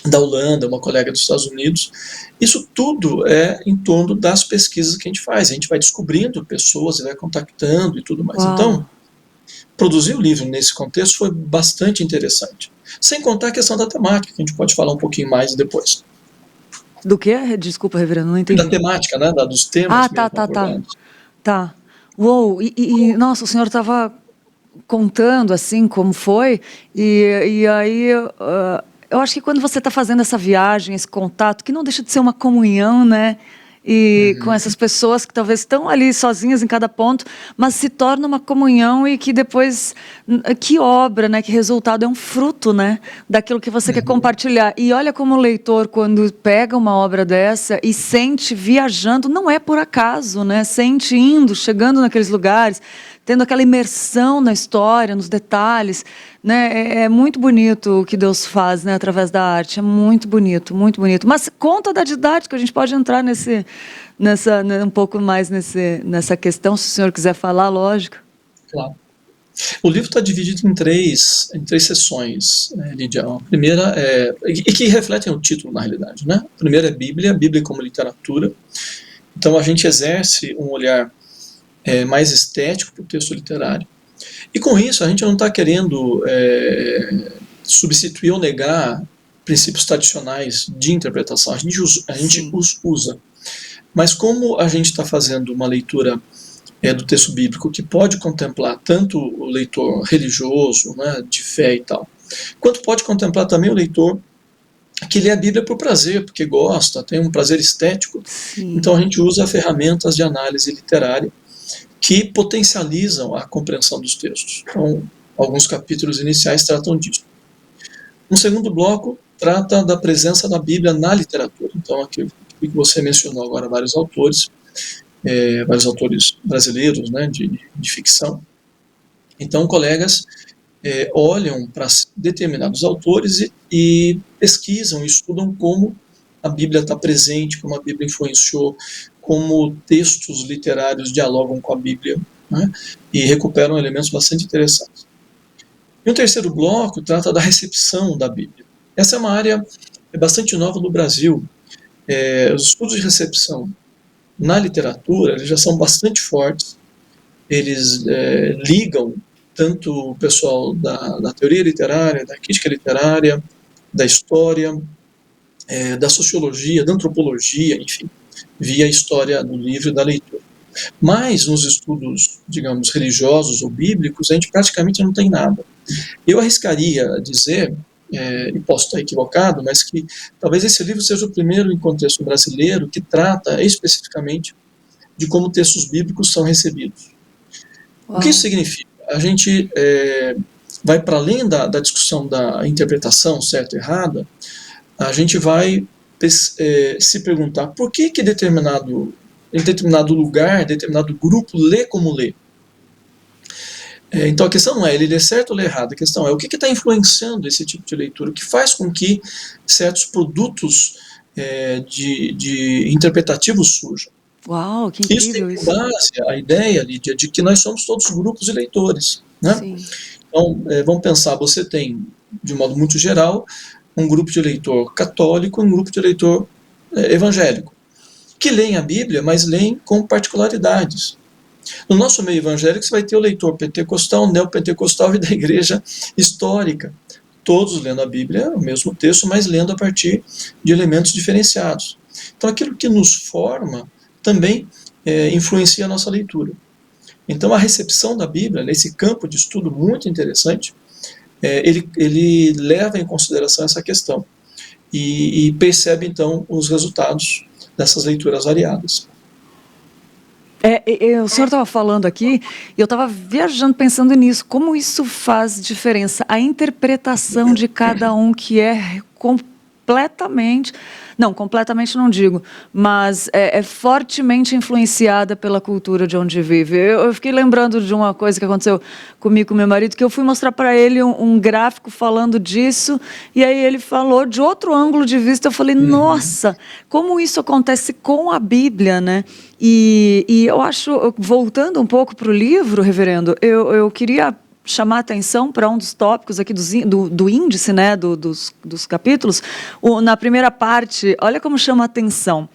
da Holanda, uma colega dos Estados Unidos. Isso tudo é em torno das pesquisas que a gente faz. A gente vai descobrindo pessoas e vai contactando e tudo mais. Uau. Então, produzir o livro nesse contexto foi bastante interessante. Sem contar a questão da temática, que a gente pode falar um pouquinho mais depois. Do que? Desculpa, reverendo, não entendi. Da temática, né? Dos temas. Ah, tá. Uou, nossa, o senhor estava contando assim como foi, e aí eu acho que quando você está fazendo essa viagem, esse contato, que não deixa de ser uma comunhão, né? E com essas pessoas que talvez estão ali sozinhas em cada ponto, mas se torna uma comunhão e que depois, que obra, né? Que resultado é um fruto, né? Daquilo que você quer compartilhar. E olha como o leitor, quando pega uma obra dessa e sente viajando, não é por acaso, né? Sente indo, chegando naqueles lugares, tendo aquela imersão na história, nos detalhes, né? É muito bonito o que Deus faz, né? Através da arte, é muito bonito, muito bonito. Mas conta da didática, a gente pode entrar um pouco mais nessa questão, se o senhor quiser falar, lógico. Claro. O livro está dividido em três sessões, Lídia. A primeira e que refletem o título, na realidade, né? A primeira é Bíblia como literatura. Então a gente exerce um olhar mais estético para o texto literário. E com isso a gente não está querendo substituir ou negar princípios tradicionais de interpretação. A gente os usa. Mas como a gente está fazendo uma leitura do texto bíblico que pode contemplar tanto o leitor religioso, né, de fé e tal, quanto pode contemplar também o leitor que lê a Bíblia por prazer, porque gosta, tem um prazer estético. Sim. Então a gente usa ferramentas de análise literária que potencializam a compreensão dos textos. Então, alguns capítulos iniciais tratam disso. Um segundo bloco trata da presença da Bíblia na literatura. Então, aqui que você mencionou agora vários autores brasileiros, né, de ficção. Então, colegas olham para determinados autores e pesquisam, estudam como a Bíblia está presente, como a Bíblia influenciou, como textos literários dialogam com a Bíblia, né, e recuperam elementos bastante interessantes. E um terceiro bloco trata da recepção da Bíblia. Essa é uma área bastante nova no Brasil. Os estudos de recepção na literatura eles já são bastante fortes. Eles ligam tanto o pessoal da teoria literária, da crítica literária, da história, da sociologia, da antropologia, enfim, via a história do livro e da leitura. Mas nos estudos, digamos, religiosos ou bíblicos, a gente praticamente não tem nada. Eu arriscaria dizer, e posso estar equivocado, mas que talvez esse livro seja o primeiro em contexto brasileiro que trata especificamente de como textos bíblicos são recebidos. Uau. O que isso significa? A gente vai para além da discussão da interpretação certa e errada, a gente vai se perguntar por que em determinado lugar, determinado grupo lê como lê. Então a questão não é ele lê certo ou lê errado, a questão é o que está influenciando esse tipo de leitura, o que faz com que certos produtos interpretativos surjam. Uau, que incrível isso. Tem base a ideia, Lídia, de que nós somos todos grupos de leitores, né? Sim. Então, vamos pensar, você tem, de um modo muito geral, um grupo de leitor católico e um grupo de leitor evangélico, que leem a Bíblia, mas leem com particularidades. No nosso meio evangélico, você vai ter o leitor pentecostal, neopentecostal e da igreja histórica, todos lendo a Bíblia, o mesmo texto, mas lendo a partir de elementos diferenciados. Então, aquilo que nos forma também influencia a nossa leitura. Então, a recepção da Bíblia, nesse campo de estudo muito interessante, ele leva em consideração essa questão e percebe, então, os resultados dessas leituras variadas. O senhor estava falando aqui, e eu estava viajando pensando nisso, como isso faz diferença, a interpretação de cada um, que é completamente não digo, mas é fortemente influenciada pela cultura de onde vive. Eu fiquei lembrando de uma coisa que aconteceu comigo e com meu marido, que eu fui mostrar para ele um gráfico falando disso, e aí ele falou de outro ângulo de vista. Eu falei, nossa, como isso acontece com a Bíblia, né? E eu acho, voltando um pouco para o livro, reverendo, eu queria chamar a atenção para um dos tópicos aqui do índice, né, dos capítulos. Na primeira parte, olha como chama a atenção.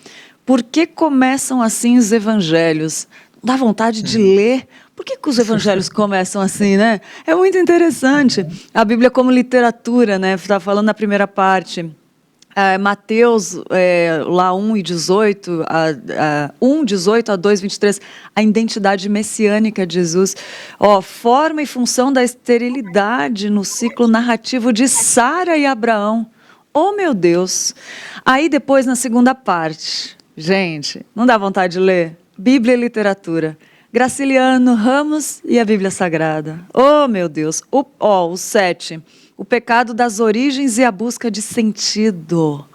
Por que começam assim os evangelhos? Dá vontade de ler. Por que os evangelhos começam assim, né? É muito interessante. A Bíblia como literatura, né? Está falando na primeira parte. Mateus, lá 1:18, 1:18 a 2:23, a identidade messiânica de Jesus. Forma e função da esterilidade no ciclo narrativo de Sara e Abraão. Oh, meu Deus! Aí depois, na segunda parte, gente, não dá vontade de ler? Bíblia e literatura. Graciliano Ramos e a Bíblia Sagrada. Oh, meu Deus! O 7. O pecado das origens e a busca de sentido.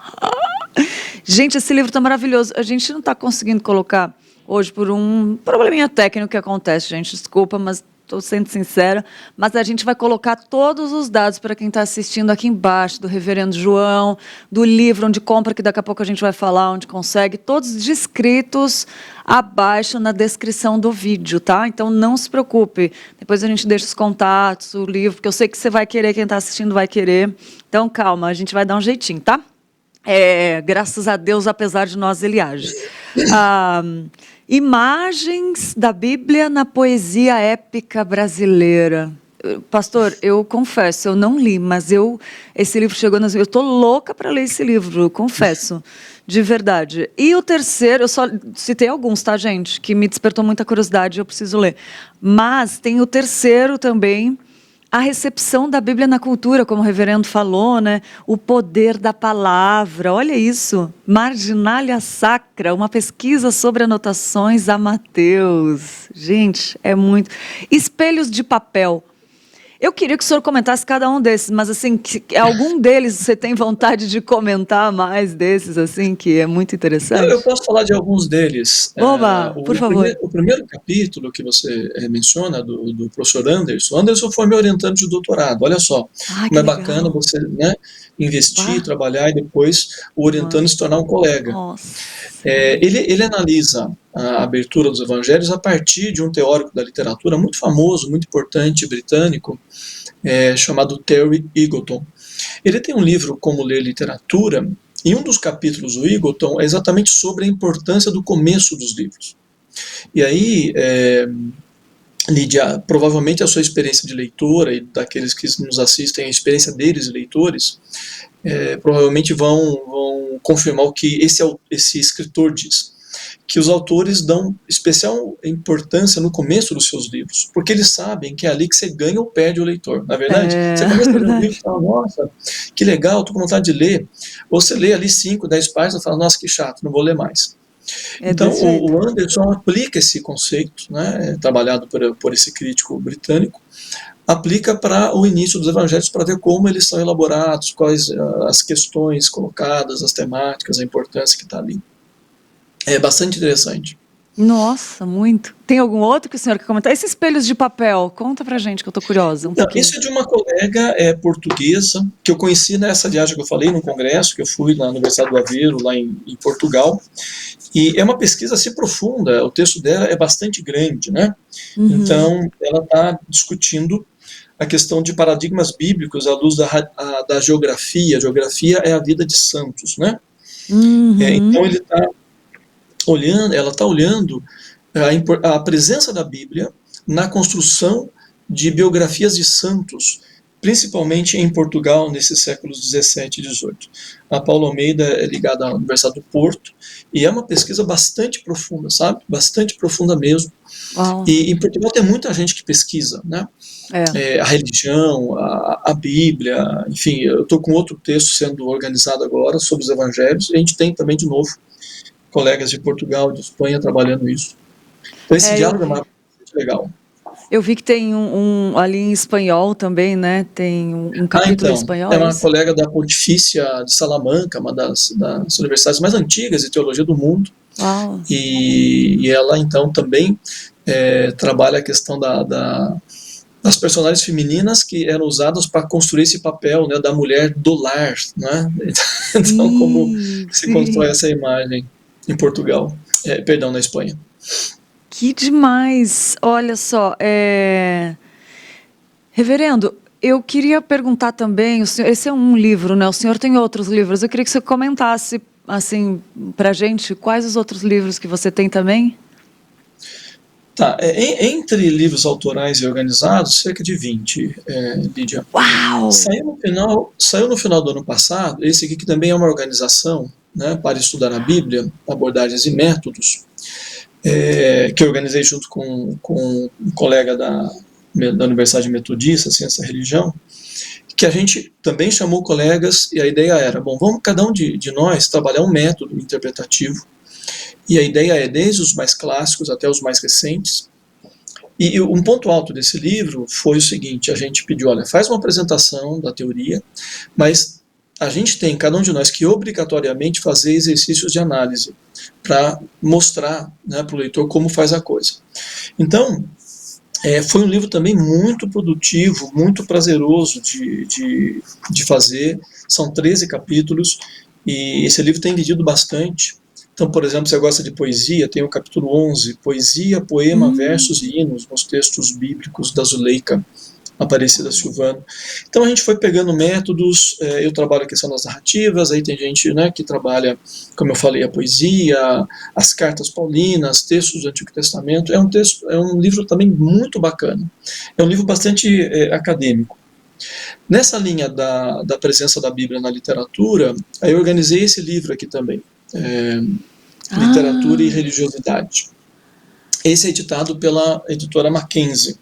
Gente, esse livro está maravilhoso. A gente não está conseguindo colocar hoje por um probleminha técnico que acontece, gente. Desculpa, mas estou sendo sincera. Mas a gente vai colocar todos os dados para quem está assistindo aqui embaixo, do Reverendo João, do livro onde compra, que daqui a pouco a gente vai falar, onde consegue, todos descritos abaixo na descrição do vídeo, tá? Então não se preocupe. Depois a gente deixa os contatos, o livro, porque eu sei que você vai querer, quem está assistindo vai querer. Então calma, a gente vai dar um jeitinho, tá? Graças a Deus, apesar de nós, ele age. Imagens da Bíblia na poesia épica brasileira. Pastor, eu confesso, eu não li, mas esse livro chegou nas... Eu estou louca para ler esse livro, confesso, de verdade. E o terceiro, eu só citei alguns, tá, gente? Que me despertou muita curiosidade, eu preciso ler. Mas tem o terceiro também, a recepção da Bíblia na cultura, como o reverendo falou, né? O poder da palavra, olha isso. Marginalia Sacra, uma pesquisa sobre anotações a Mateus. Gente, é muito... Espelhos de papel. Eu queria que o senhor comentasse cada um desses, mas assim, algum deles você tem vontade de comentar mais desses, assim, que é muito interessante? Eu posso falar de alguns deles. Oba, por favor. O primeiro capítulo que você menciona, do professor Anderson. Anderson foi meu orientante de doutorado, olha só. Como é bacana você, né, investir, trabalhar e depois o orientando se tornar um colega. Ele analisa a abertura dos evangelhos a partir de um teórico da literatura muito famoso, muito importante, britânico, chamado Terry Eagleton. Ele tem um livro, Como Ler Literatura, e um dos capítulos do Eagleton é exatamente sobre a importância do começo dos livros. E aí, Lídia, provavelmente a sua experiência de leitora e daqueles que nos assistem, a experiência deles, leitores, provavelmente vão confirmar o que esse escritor diz, que os autores dão especial importância no começo dos seus livros, porque eles sabem que é ali que você ganha ou perde o leitor, na verdade. Você começa a ler um livro e fala, nossa, que legal, estou com vontade de ler, ou você lê ali 5, 10 páginas e fala, nossa, que chato, não vou ler mais. Então, o Anderson aplica esse conceito, né, trabalhado por esse crítico britânico, aplica para o início dos evangelhos, para ver como eles são elaborados, quais as questões colocadas, as temáticas, a importância que está ali. É bastante interessante. Nossa, muito. Tem algum outro que o senhor quer comentar? Esses espelhos de papel, conta pra gente, que eu tô curiosa. Isso é de uma colega portuguesa, que eu conheci nessa viagem que eu falei, no congresso, que eu fui na Universidade do Aveiro, lá em Portugal. E é uma pesquisa assim profunda, o texto dela é bastante grande, né? Então, ela está discutindo a questão de paradigmas bíblicos à luz da geografia. A geografia é a vida de santos, né? Então, ela está olhando a presença da Bíblia na construção de biografias de santos, principalmente em Portugal, nesses séculos 17 e 18. A Paula Almeida é ligada à Universidade do Porto, e é uma pesquisa bastante profunda, sabe? Bastante profunda mesmo. E em Portugal tem muita gente que pesquisa, né? A religião, a Bíblia, enfim, eu estou com outro texto sendo organizado agora sobre os evangelhos, e a gente tem também, de novo, colegas de Portugal, de Espanha trabalhando isso. Então esse É, eu diálogo é vi. bastante legal. Eu vi que tem ali em espanhol também, né? Tem um capítulo em Então, espanhol, é é uma isso? colega da Pontifícia de Salamanca, uma das universidades mais antigas de teologia do mundo, Uau. e ela então também trabalha a questão das personagens femininas que eram usadas para construir esse papel, né, da mulher do lar, né? Então, como se constrói essa imagem em Portugal, perdão, na Espanha. Que demais! Olha só, reverendo, eu queria perguntar também, esse é um livro, né? O senhor tem outros livros. Eu queria que você comentasse, assim, pra gente, quais os outros livros que você tem também? Tá, entre livros autorais e organizados, cerca de 20, Lídia. Uau! Saiu no final do ano passado, esse aqui que também é uma organização, né, para estudar a Bíblia, abordagens e métodos, que eu organizei junto com um colega da Universidade Metodista, Ciência e Religião, que a gente também chamou colegas, e a ideia era, bom, vamos cada um de nós trabalhar um método interpretativo, e a ideia é desde os mais clássicos até os mais recentes. E um ponto alto desse livro foi o seguinte, a gente pediu, olha, faz uma apresentação da teoria, mas a gente tem, cada um de nós, que obrigatoriamente fazer exercícios de análise para mostrar, né, para o leitor como faz a coisa. Então, foi um livro também muito produtivo, muito prazeroso de fazer, são 13 capítulos, e esse livro tem vendido bastante. Então, por exemplo, se você gosta de poesia, tem o capítulo 11, Poesia, Poema, Versos e Hinos, nos textos bíblicos da Zuleika Aparecida Silvano. Então a gente foi pegando métodos, eu trabalho a questão das narrativas, aí tem gente, né, que trabalha, como eu falei, a poesia, as cartas paulinas, textos do Antigo Testamento. É um livro também muito bacana, é um livro bastante acadêmico. Nessa linha da presença da Bíblia na literatura, aí eu organizei esse livro aqui também, Literatura e Religiosidade. Esse é editado pela editora Mackenzie.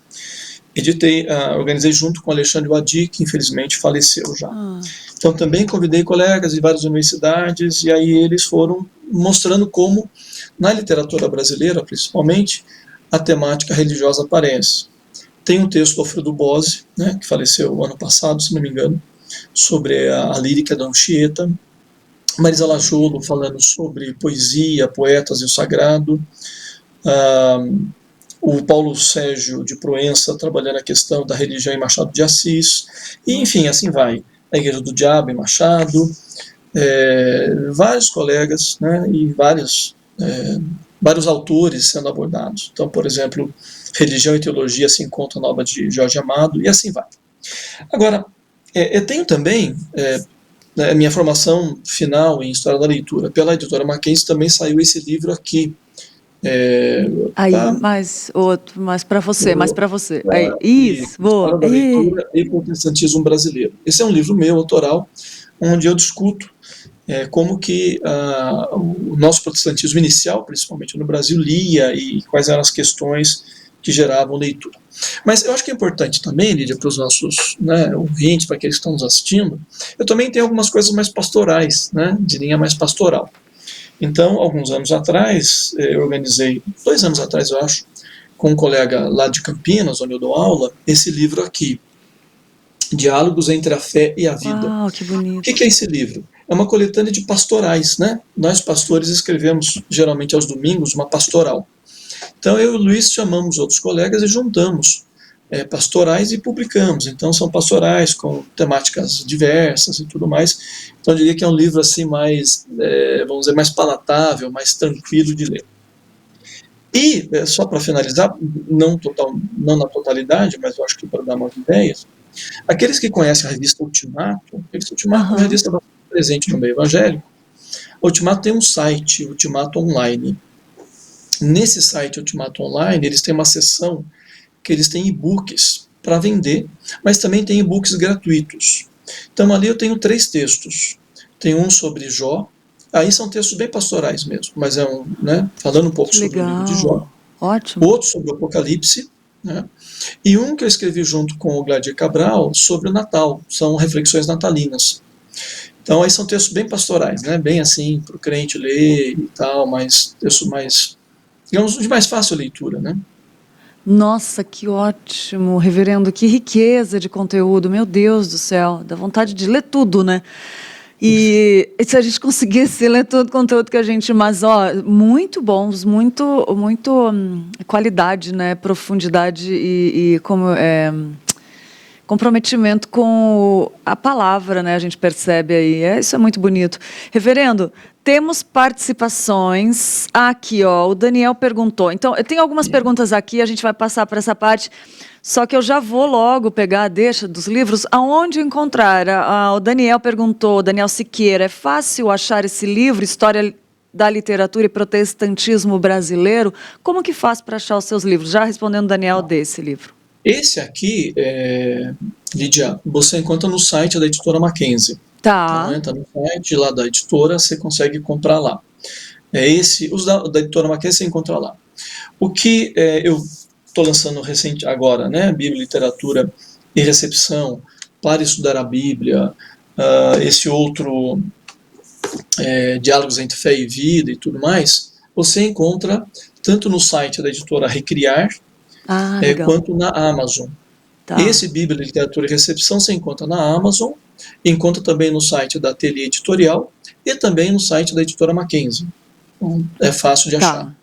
Organizei junto com Alexandre Wadi, que infelizmente faleceu já. Então também convidei colegas de várias universidades, e aí eles foram mostrando como, na literatura brasileira principalmente, a temática religiosa aparece. Tem um texto do Alfredo Bose, né, que faleceu ano passado, se não me engano, sobre a lírica da Anchieta. Marisa Lajolo falando sobre poesia, poetas e o sagrado. O Paulo Sérgio de Proença trabalhando a questão da religião em Machado de Assis. E, enfim, assim vai. A Igreja do Diabo em Machado. Vários colegas, né, e vários autores sendo abordados. Então, por exemplo, Religião e Teologia se encontra na obra de Jorge Amado, e assim vai. Agora, eu tenho também... a minha formação final em História da Leitura. Pela editora Mackenzie também saiu esse livro aqui. Aí, mais para você, mais para você. Aí, isso, boa. História da Leitura e Protestantismo Brasileiro. Esse é um livro meu, autoral, onde eu discuto como que o nosso protestantismo inicial, principalmente no Brasil, lia e quais eram as questões que geravam leitura. Mas eu acho que é importante também, Lídia, para os nossos, né, ouvintes, para aqueles que estão nos assistindo, eu também tenho algumas coisas mais pastorais, né, de linha mais pastoral. Então, alguns anos atrás, eu organizei, 2 anos atrás, eu acho, com um colega lá de Campinas, onde eu dou aula, esse livro aqui, Diálogos entre a Fé e a Vida. Uau, que bonito. O que é esse livro? É uma coletânea de pastorais, né? Nós, pastores, escrevemos, geralmente aos domingos, uma pastoral. Então, eu e o Luiz chamamos outros colegas e juntamos pastorais e publicamos. Então, são pastorais com temáticas diversas e tudo mais. Então, eu diria que é um livro assim mais, vamos dizer, mais palatável, mais tranquilo de ler. E, só para finalizar, não na totalidade, mas eu acho que para dar umas ideias, aqueles que conhecem a revista Ultimato, é uma revista bastante presente no meio evangélico. A Ultimato tem um site, Ultimato Online. Nesse site Ultimato Online, eles têm uma seção que eles têm e-books para vender, mas também tem e-books gratuitos. Então ali eu tenho 3 textos. Tem um sobre Jó, aí são textos bem pastorais mesmo, mas falando um pouco sobre o livro de Jó. Ótimo. Outro sobre o Apocalipse, né? E um que eu escrevi junto com o Gladir Cabral sobre o Natal, são reflexões natalinas. Então aí são textos bem pastorais, né? Bem assim, para o crente ler e tal, mas textos mais digamos, de mais fácil leitura, né? Nossa, que ótimo, reverendo, que riqueza de conteúdo, meu Deus do céu, dá vontade de ler tudo, né? E se a gente conseguisse ler todo o conteúdo que a gente... Mas, muito bons, muito qualidade, né? Profundidade e comprometimento com a palavra, né? A gente percebe aí. Isso é muito bonito. Reverendo, temos participações aqui, o Daniel perguntou. Então, eu tenho algumas perguntas aqui, a gente vai passar para essa parte, só que eu já vou logo pegar a deixa dos livros. Aonde encontrar? O Daniel perguntou, o Daniel Siqueira, é fácil achar esse livro, História da Literatura e Protestantismo Brasileiro? Como que faz para achar os seus livros? Já respondendo o Daniel desse livro. Esse aqui, Lídia, você encontra no site da editora Mackenzie. Tá. Entra no site lá da editora, você consegue comprar lá. Os da editora Mackenzie você encontra lá. O que eu estou lançando recente agora, né? Bíblia, Literatura e Recepção, para estudar a Bíblia, esse outro, Diálogos entre Fé e Vida e tudo mais, você encontra tanto no site da editora Recriar, quanto na Amazon. Tá. Esse Bíblia, Literatura e Recepção você encontra na Amazon, encontra também no site da Ateliê Editorial e também no site da editora Mackenzie. Então, é fácil de achar.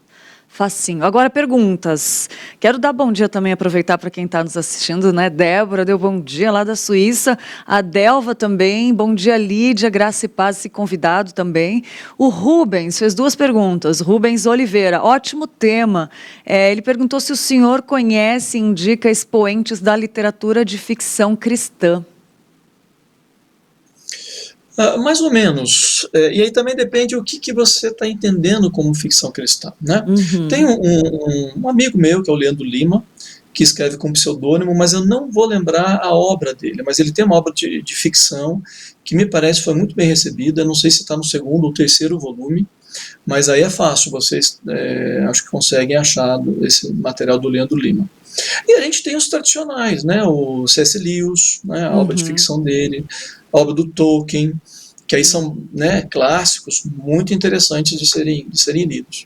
Facinho. Agora, perguntas. Quero dar bom dia também, aproveitar para quem está nos assistindo, né? Débora deu bom dia lá da Suíça. A Delva também. Bom dia, Lídia, Graça e Paz, esse convidado também. O Rubens fez 2 perguntas. Rubens Oliveira, ótimo tema. Ele perguntou se o senhor conhece e indica expoentes da literatura de ficção cristã. Mais ou menos. E aí também depende o que você está entendendo como ficção cristã, né? Uhum. Tem um amigo meu, que é o Leandro Lima, que escreve com pseudônimo, mas eu não vou lembrar a obra dele, mas ele tem uma obra de ficção que me parece foi muito bem recebida, não sei se está no 2º ou 3º volume, mas aí é fácil, vocês acho que conseguem achar esse material do Leandro Lima. E a gente tem os tradicionais, né? O C.S. Lewis, né? A obra de ficção dele, a obra do Tolkien, que aí são, né, clássicos muito interessantes de serem lidos.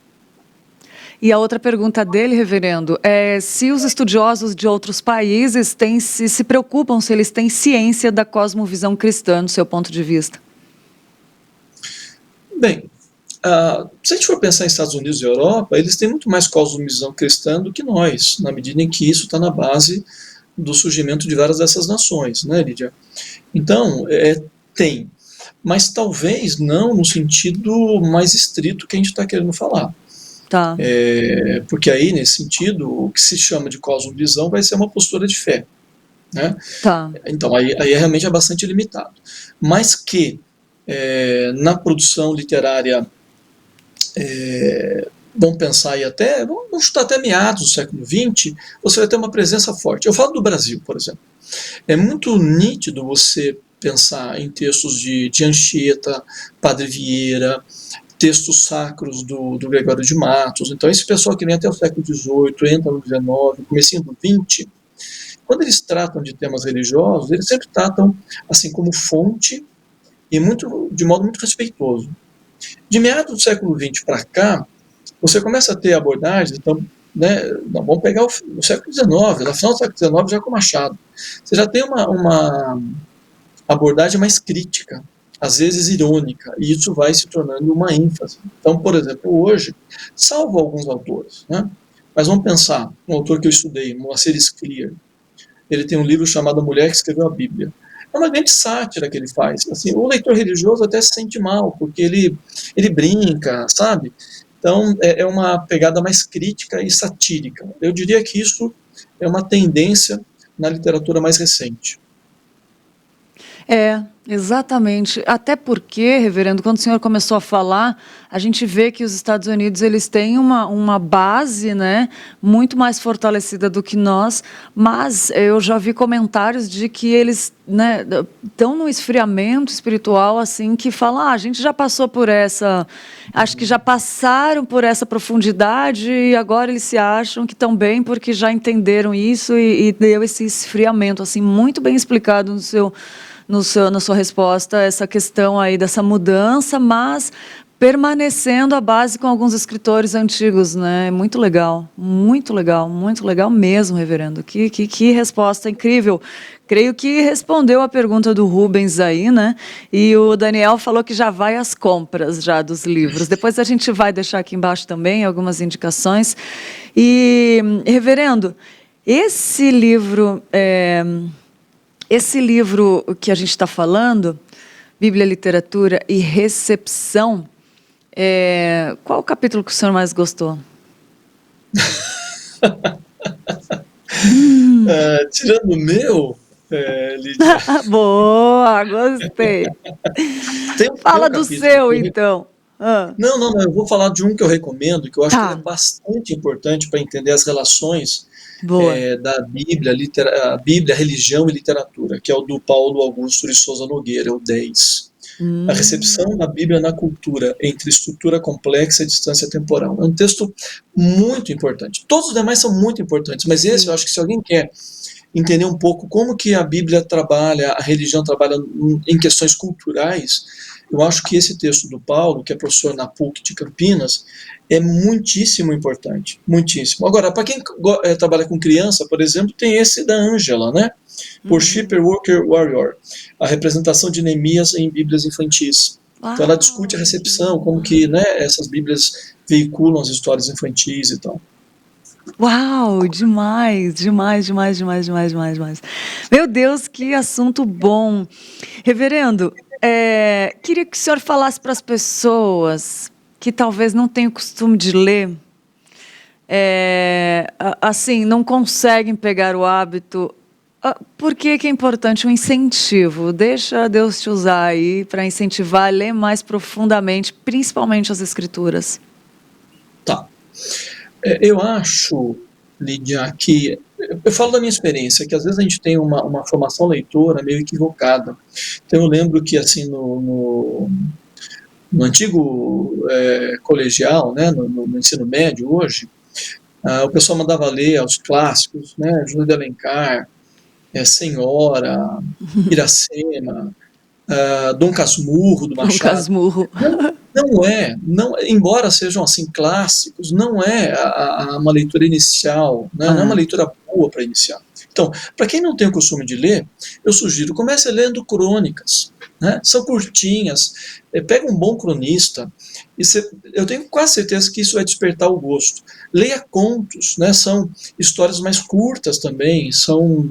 E a outra pergunta dele, reverendo, é se os estudiosos de outros países se preocupam, se eles têm ciência da cosmovisão cristã, no seu ponto de vista. Bem, se a gente for pensar em Estados Unidos e Europa, eles têm muito mais cosmovisão cristã do que nós, na medida em que isso está na base do surgimento de várias dessas nações, né, Lídia? Então, tem, mas talvez não no sentido mais estrito que a gente está querendo falar. Tá. Porque aí, nesse sentido, o que se chama de cosmovisão vai ser uma postura de fé, né? Tá. Então, aí realmente é bastante limitado. Mas que na produção literária, vamos pensar aí vamos chutar até meados do século XX, você vai ter uma presença forte. Eu falo do Brasil, por exemplo. É muito nítido você pensar em textos de Anchieta, Padre Vieira, textos sacros do Gregório de Matos. Então, esse pessoal que vem até o século XVIII, entra no XIX, comecinho do XX, quando eles tratam de temas religiosos, eles sempre tratam assim como fonte e de modo muito respeitoso. De meados do século XX para cá, você começa a ter abordagens, então, né, vamos pegar o século XIX, no final do século XIX já com Machado. Você já tem uma abordagem mais crítica, às vezes irônica, e isso vai se tornando uma ênfase. Então, por exemplo, hoje, salvo alguns autores, né, mas vamos pensar, um autor que eu estudei, Moacir Scliar, ele tem um livro chamado A Mulher que Escreveu a Bíblia. É uma grande sátira que ele faz. Assim, o leitor religioso até se sente mal, porque ele brinca, sabe? Então, é uma pegada mais crítica e satírica. Eu diria que isso é uma tendência na literatura mais recente. Exatamente. Até porque, reverendo, quando o senhor começou a falar, a gente vê que os Estados Unidos eles têm uma base, né, muito mais fortalecida do que nós, mas eu já vi comentários de que eles, né, estão num esfriamento espiritual, assim, que falam, a gente já passou por acho que já passaram por essa profundidade e agora eles se acham que estão bem porque já entenderam isso e deu esse esfriamento, assim, muito bem explicado na sua resposta, essa questão aí dessa mudança, mas permanecendo a base com alguns escritores antigos, né? Muito legal mesmo, reverendo. Que resposta incrível. Creio que respondeu a pergunta do Rubens aí, né? E o Daniel falou que já vai às compras já dos livros. Depois a gente vai deixar aqui embaixo também algumas indicações. E, reverendo, esse livro que a gente está falando, Bíblia, Literatura e Recepção, qual o capítulo que o senhor mais gostou? Tirando o meu, Lídia. Boa, gostei. Fala do seu, então. Não, eu vou falar de um que eu recomendo, que eu acho que ele é bastante importante para entender as relações da Bíblia, Bíblia, religião e literatura, que é o do Paulo Augusto de Souza Nogueira, é o 10. A recepção da Bíblia na cultura, entre estrutura complexa e distância temporal. É um texto muito importante. Todos os demais são muito importantes, mas esse eu acho que se alguém quer entender um pouco como que a Bíblia trabalha, a religião trabalha em questões culturais, eu acho que esse texto do Paulo, que é professor na PUC de Campinas, é muitíssimo importante, muitíssimo. Agora, para quem trabalha com criança, por exemplo, tem esse da Ângela, né? Worshipper, Worker, Warrior, a representação de Neemias em Bíblias infantis. Então ela discute a recepção, como que, né, essas Bíblias veiculam as histórias infantis e tal. Uau, demais. Meu Deus, que assunto bom. Reverendo, queria que o senhor falasse para as pessoas que talvez não tenham o costume de ler, assim, não conseguem pegar o hábito. Por que é importante o incentivo? Deixa Deus te usar aí para incentivar a ler mais profundamente, principalmente as Escrituras. Tá. Eu acho, Lídia, que eu falo da minha experiência, que às vezes a gente tem uma formação leitora meio equivocada. Então eu lembro que assim no antigo colegial, né, no ensino médio hoje, o pessoal mandava ler os clássicos, né, Júlio de Alencar, Senhora, Iracema, Dom Casmurro, do Machado. Dom Casmurro. Não, embora sejam assim clássicos, não é uma leitura inicial, né? Não é uma leitura boa para iniciar. Então, para quem não tem o costume de ler, eu sugiro, comece lendo crônicas, né? São curtinhas, pega um bom cronista, e eu tenho quase certeza que isso vai despertar o gosto. Leia contos, né? São histórias mais curtas também,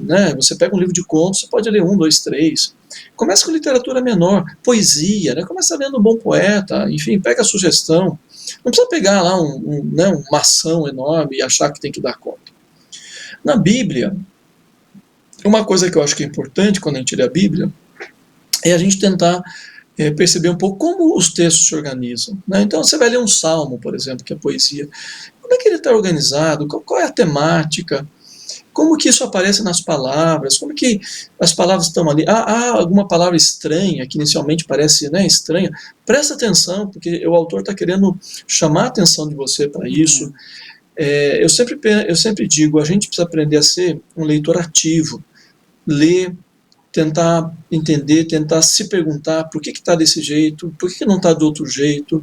né? Você pega um livro de contos, você pode ler 1, 2, 3. Comece com literatura menor, poesia, né? Começa lendo um bom poeta, enfim, pega a sugestão. Não precisa pegar lá uma maçã enorme e achar que tem que dar conta. Na Bíblia, uma coisa que eu acho que é importante quando a gente lê a Bíblia é a gente tentar perceber um pouco como os textos se organizam, né? Então você vai ler um salmo, por exemplo, que é poesia. Como é que ele está organizado? Qual é a temática? Como que isso aparece nas palavras? Como que as palavras estão ali? Há alguma palavra estranha, que inicialmente parece, né, estranha? Presta atenção, porque o autor está querendo chamar a atenção de você para isso. Eu sempre digo, a gente precisa aprender a ser um leitor ativo. Ler, tentar entender, tentar se perguntar por que está desse jeito, por que não está do outro jeito,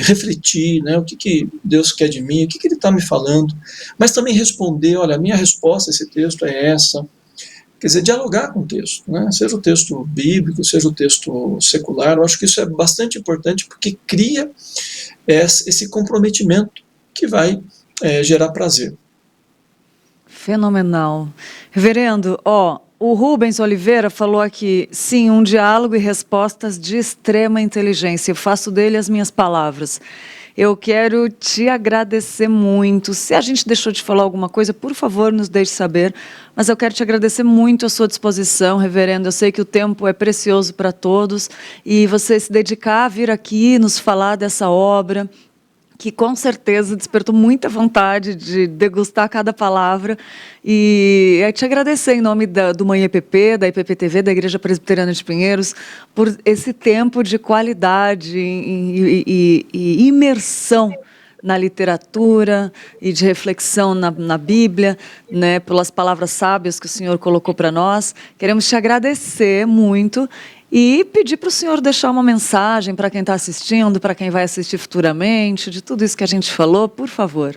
refletir, né, o que Deus quer de mim, o que Ele está me falando, mas também responder, olha, a minha resposta a esse texto é essa. Quer dizer, dialogar com o texto, né, seja o texto bíblico, seja o texto secular. Eu acho que isso é bastante importante porque cria esse comprometimento que vai gerar prazer. Fenomenal. Reverendo, o Rubens Oliveira falou aqui, sim, um diálogo e respostas de extrema inteligência. Eu faço dele as minhas palavras. Eu quero te agradecer muito. Se a gente deixou de falar alguma coisa, por favor, nos deixe saber. Mas eu quero te agradecer muito a sua disposição, reverendo. Eu sei que o tempo é precioso para todos. E você se dedicar a vir aqui, nos falar dessa obra, que com certeza despertou muita vontade de degustar cada palavra. E te agradecer em nome do Manhã EPP, da IPP-TV, da Igreja Presbiteriana de Pinheiros, por esse tempo de qualidade e imersão na literatura e de reflexão na Bíblia, né, pelas palavras sábias que o Senhor colocou para nós. Queremos te agradecer muito. E pedir para o senhor deixar uma mensagem para quem está assistindo, para quem vai assistir futuramente, de tudo isso que a gente falou, por favor.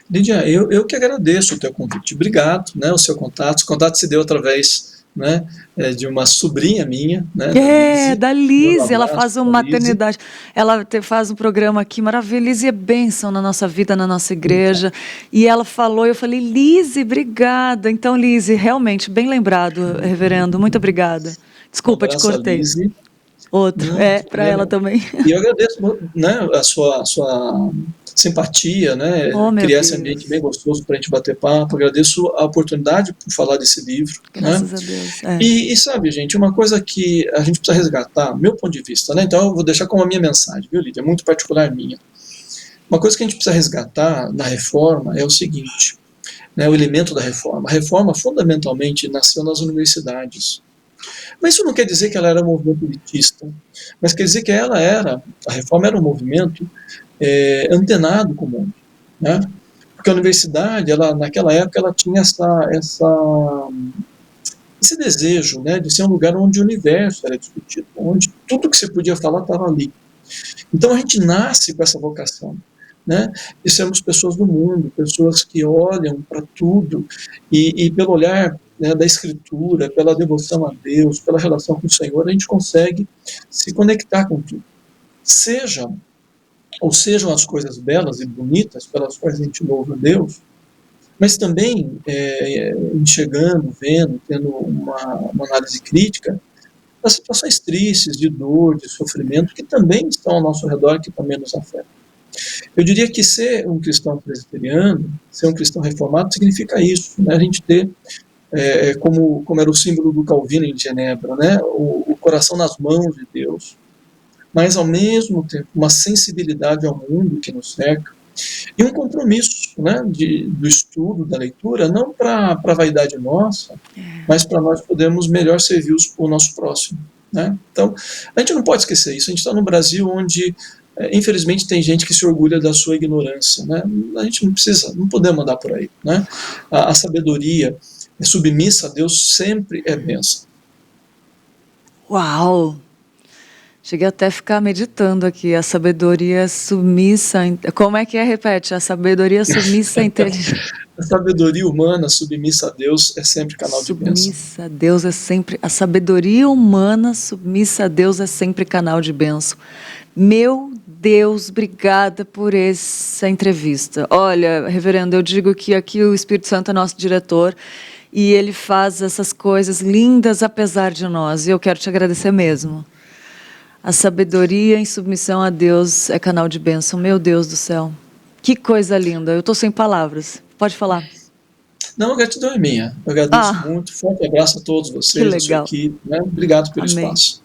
Lídia, eu que agradeço o teu convite. Obrigado, né, o seu contato. O contato se deu através, né, de uma sobrinha minha, né, Da Lise, ela faz uma pra Lise. maternidade, ela faz um programa aqui maravilhoso. Lise é bênção na nossa vida, na nossa igreja, e ela falou, eu falei, Lise, obrigada. Então, Lise, realmente, bem lembrado, reverendo, muito obrigada. Desculpa, te cortei. Lise. Outro, para ela também. E eu agradeço, né, a sua simpatia, né, criar esse ambiente bem gostoso para a gente bater papo. Agradeço a oportunidade por falar desse livro. Graças né? a Deus. E sabe, gente, uma coisa que a gente precisa resgatar, meu ponto de vista, né, então eu vou deixar como a minha mensagem, viu, Lídia, muito particular minha. Uma coisa que a gente precisa resgatar na reforma é o seguinte, né, o elemento da reforma. A reforma, fundamentalmente, nasceu nas universidades. Mas isso não quer dizer que ela era um movimento elitista, mas quer dizer que a reforma era um movimento antenado com o mundo, né? Porque a universidade, naquela época, ela tinha esse desejo, né, de ser um lugar onde o universo era discutido, onde tudo que se podia falar estava ali. Então a gente nasce com essa vocação, né, de sermos pessoas do mundo, pessoas que olham para tudo e pelo olhar, né, da Escritura, pela devoção a Deus, pela relação com o Senhor, a gente consegue se conectar com tudo. Sejam as coisas belas e bonitas pelas quais a gente louva a Deus, mas também enxergando, vendo, tendo uma análise crítica das situações tristes, de dor, de sofrimento, que também estão ao nosso redor, que também nos afetam. Eu diria que ser um cristão presbiteriano, ser um cristão reformado, significa isso, né? A gente ter, como era o símbolo do Calvino em Genebra, né? O coração nas mãos de Deus, mas ao mesmo tempo uma sensibilidade ao mundo que nos cerca e um compromisso, né, do estudo, da leitura, não para a vaidade nossa, mas para nós podermos melhor servir o nosso próximo, né? Então, a gente não pode esquecer isso. A gente está no Brasil onde, infelizmente, tem gente que se orgulha da sua ignorância, né? A gente não podemos andar por aí, né? A sabedoria submissa a Deus sempre é bênção. Uau! Cheguei até a ficar meditando aqui, a sabedoria submissa... Como é que repete? A sabedoria submissa à inteligência. A sabedoria humana submissa a Deus é sempre canal de bênção. Submissa a Deus é sempre... A sabedoria humana submissa a Deus é sempre canal de bênção. Meu Deus, obrigada por essa entrevista. Olha, reverendo, eu digo que aqui o Espírito Santo é nosso diretor e ele faz essas coisas lindas apesar de nós. E eu quero te agradecer mesmo. A sabedoria em submissão a Deus é canal de bênção. Meu Deus do céu. Que coisa linda. Eu estou sem palavras. Pode falar. Não, a gratidão é minha. Eu agradeço muito. Forte abraço a todos vocês, a sua equipe. Né? Obrigado pelo espaço.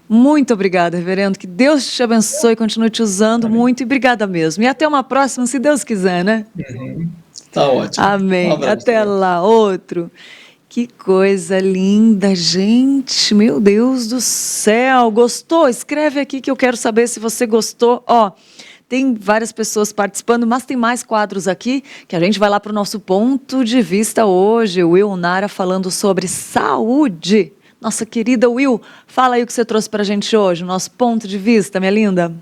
Muito obrigada, reverendo. Que Deus te abençoe e continue te usando muito. E obrigada mesmo. E até uma próxima, se Deus quiser, né? Tá ótimo. Amém. Até lá. Outro. Que coisa linda, gente. Meu Deus do céu. Gostou? Escreve aqui que eu quero saber se você gostou. Ó, tem várias pessoas participando, mas tem mais quadros aqui que a gente vai lá para o nosso ponto de vista hoje. O Will Nara falando sobre saúde. Nossa querida Will, fala aí o que você trouxe para a gente hoje, o nosso ponto de vista, minha linda.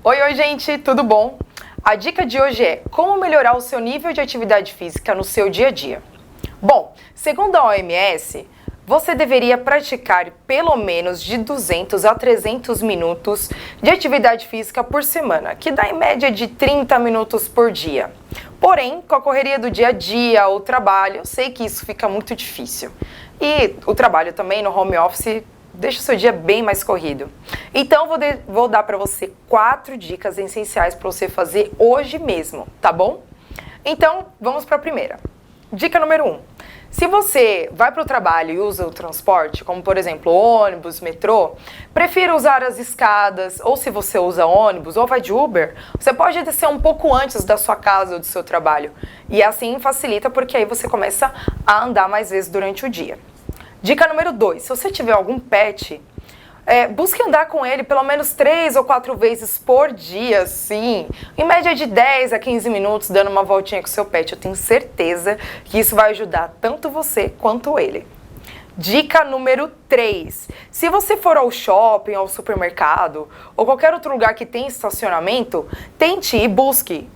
Oi, gente, tudo bom? A dica de hoje é como melhorar o seu nível de atividade física no seu dia a dia. Bom, segundo a OMS, você deveria praticar pelo menos de 200 a 300 minutos de atividade física por semana, que dá em média de 30 minutos por dia. Porém, com a correria do dia a dia, o trabalho, eu sei que isso fica muito difícil. E o trabalho também no home office deixa o seu dia bem mais corrido. Então, vou dar para você 4 dicas essenciais para você fazer hoje mesmo, tá bom? Então, vamos para a primeira. Dica número 1. Se você vai para o trabalho e usa o transporte, como por exemplo ônibus, metrô, prefira usar as escadas, ou se você usa ônibus ou vai de Uber, você pode descer um pouco antes da sua casa ou do seu trabalho. E assim facilita porque aí você começa a andar mais vezes durante o dia. Dica número 2, se você tiver algum pet, Busque andar com ele pelo menos 3 ou 4 vezes por dia, sim. Em média de 10 a 15 minutos, dando uma voltinha com o seu pet. Eu tenho certeza que isso vai ajudar tanto você quanto ele. Dica número 3. Se você for ao shopping, ao supermercado ou qualquer outro lugar que tem estacionamento, tente e busque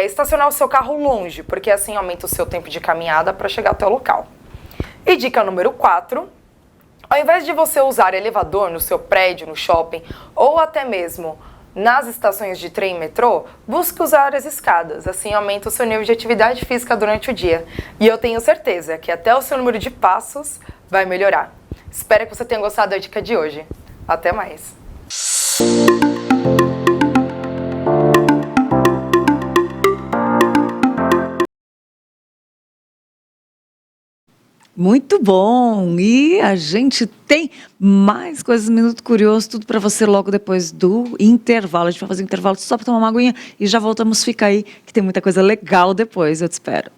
estacionar o seu carro longe, porque assim aumenta o seu tempo de caminhada para chegar até o local. E dica número 4. Ao invés de você usar elevador no seu prédio, no shopping, ou até mesmo nas estações de trem e metrô, busque usar as escadas. Assim aumenta o seu nível de atividade física durante o dia. E eu tenho certeza que até o seu número de passos vai melhorar. Espero que você tenha gostado da dica de hoje. Até mais! Muito bom! E a gente tem mais coisas, Minuto Curioso, tudo para você logo depois do intervalo. A gente vai fazer um intervalo só para tomar uma aguinha e já voltamos. Fica aí, que tem muita coisa legal depois. Eu te espero.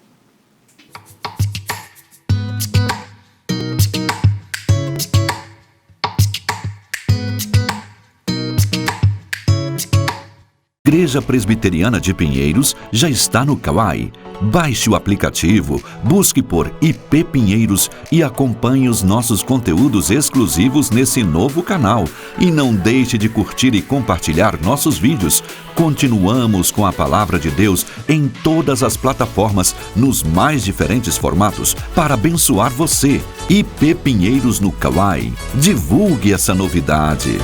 Igreja Presbiteriana de Pinheiros já está no Kawai. Baixe o aplicativo, busque por IP Pinheiros e acompanhe os nossos conteúdos exclusivos nesse novo canal. E não deixe de curtir e compartilhar nossos vídeos. Continuamos com a Palavra de Deus em todas as plataformas, nos mais diferentes formatos, para abençoar você. IP Pinheiros no Kawai. Divulgue essa novidade.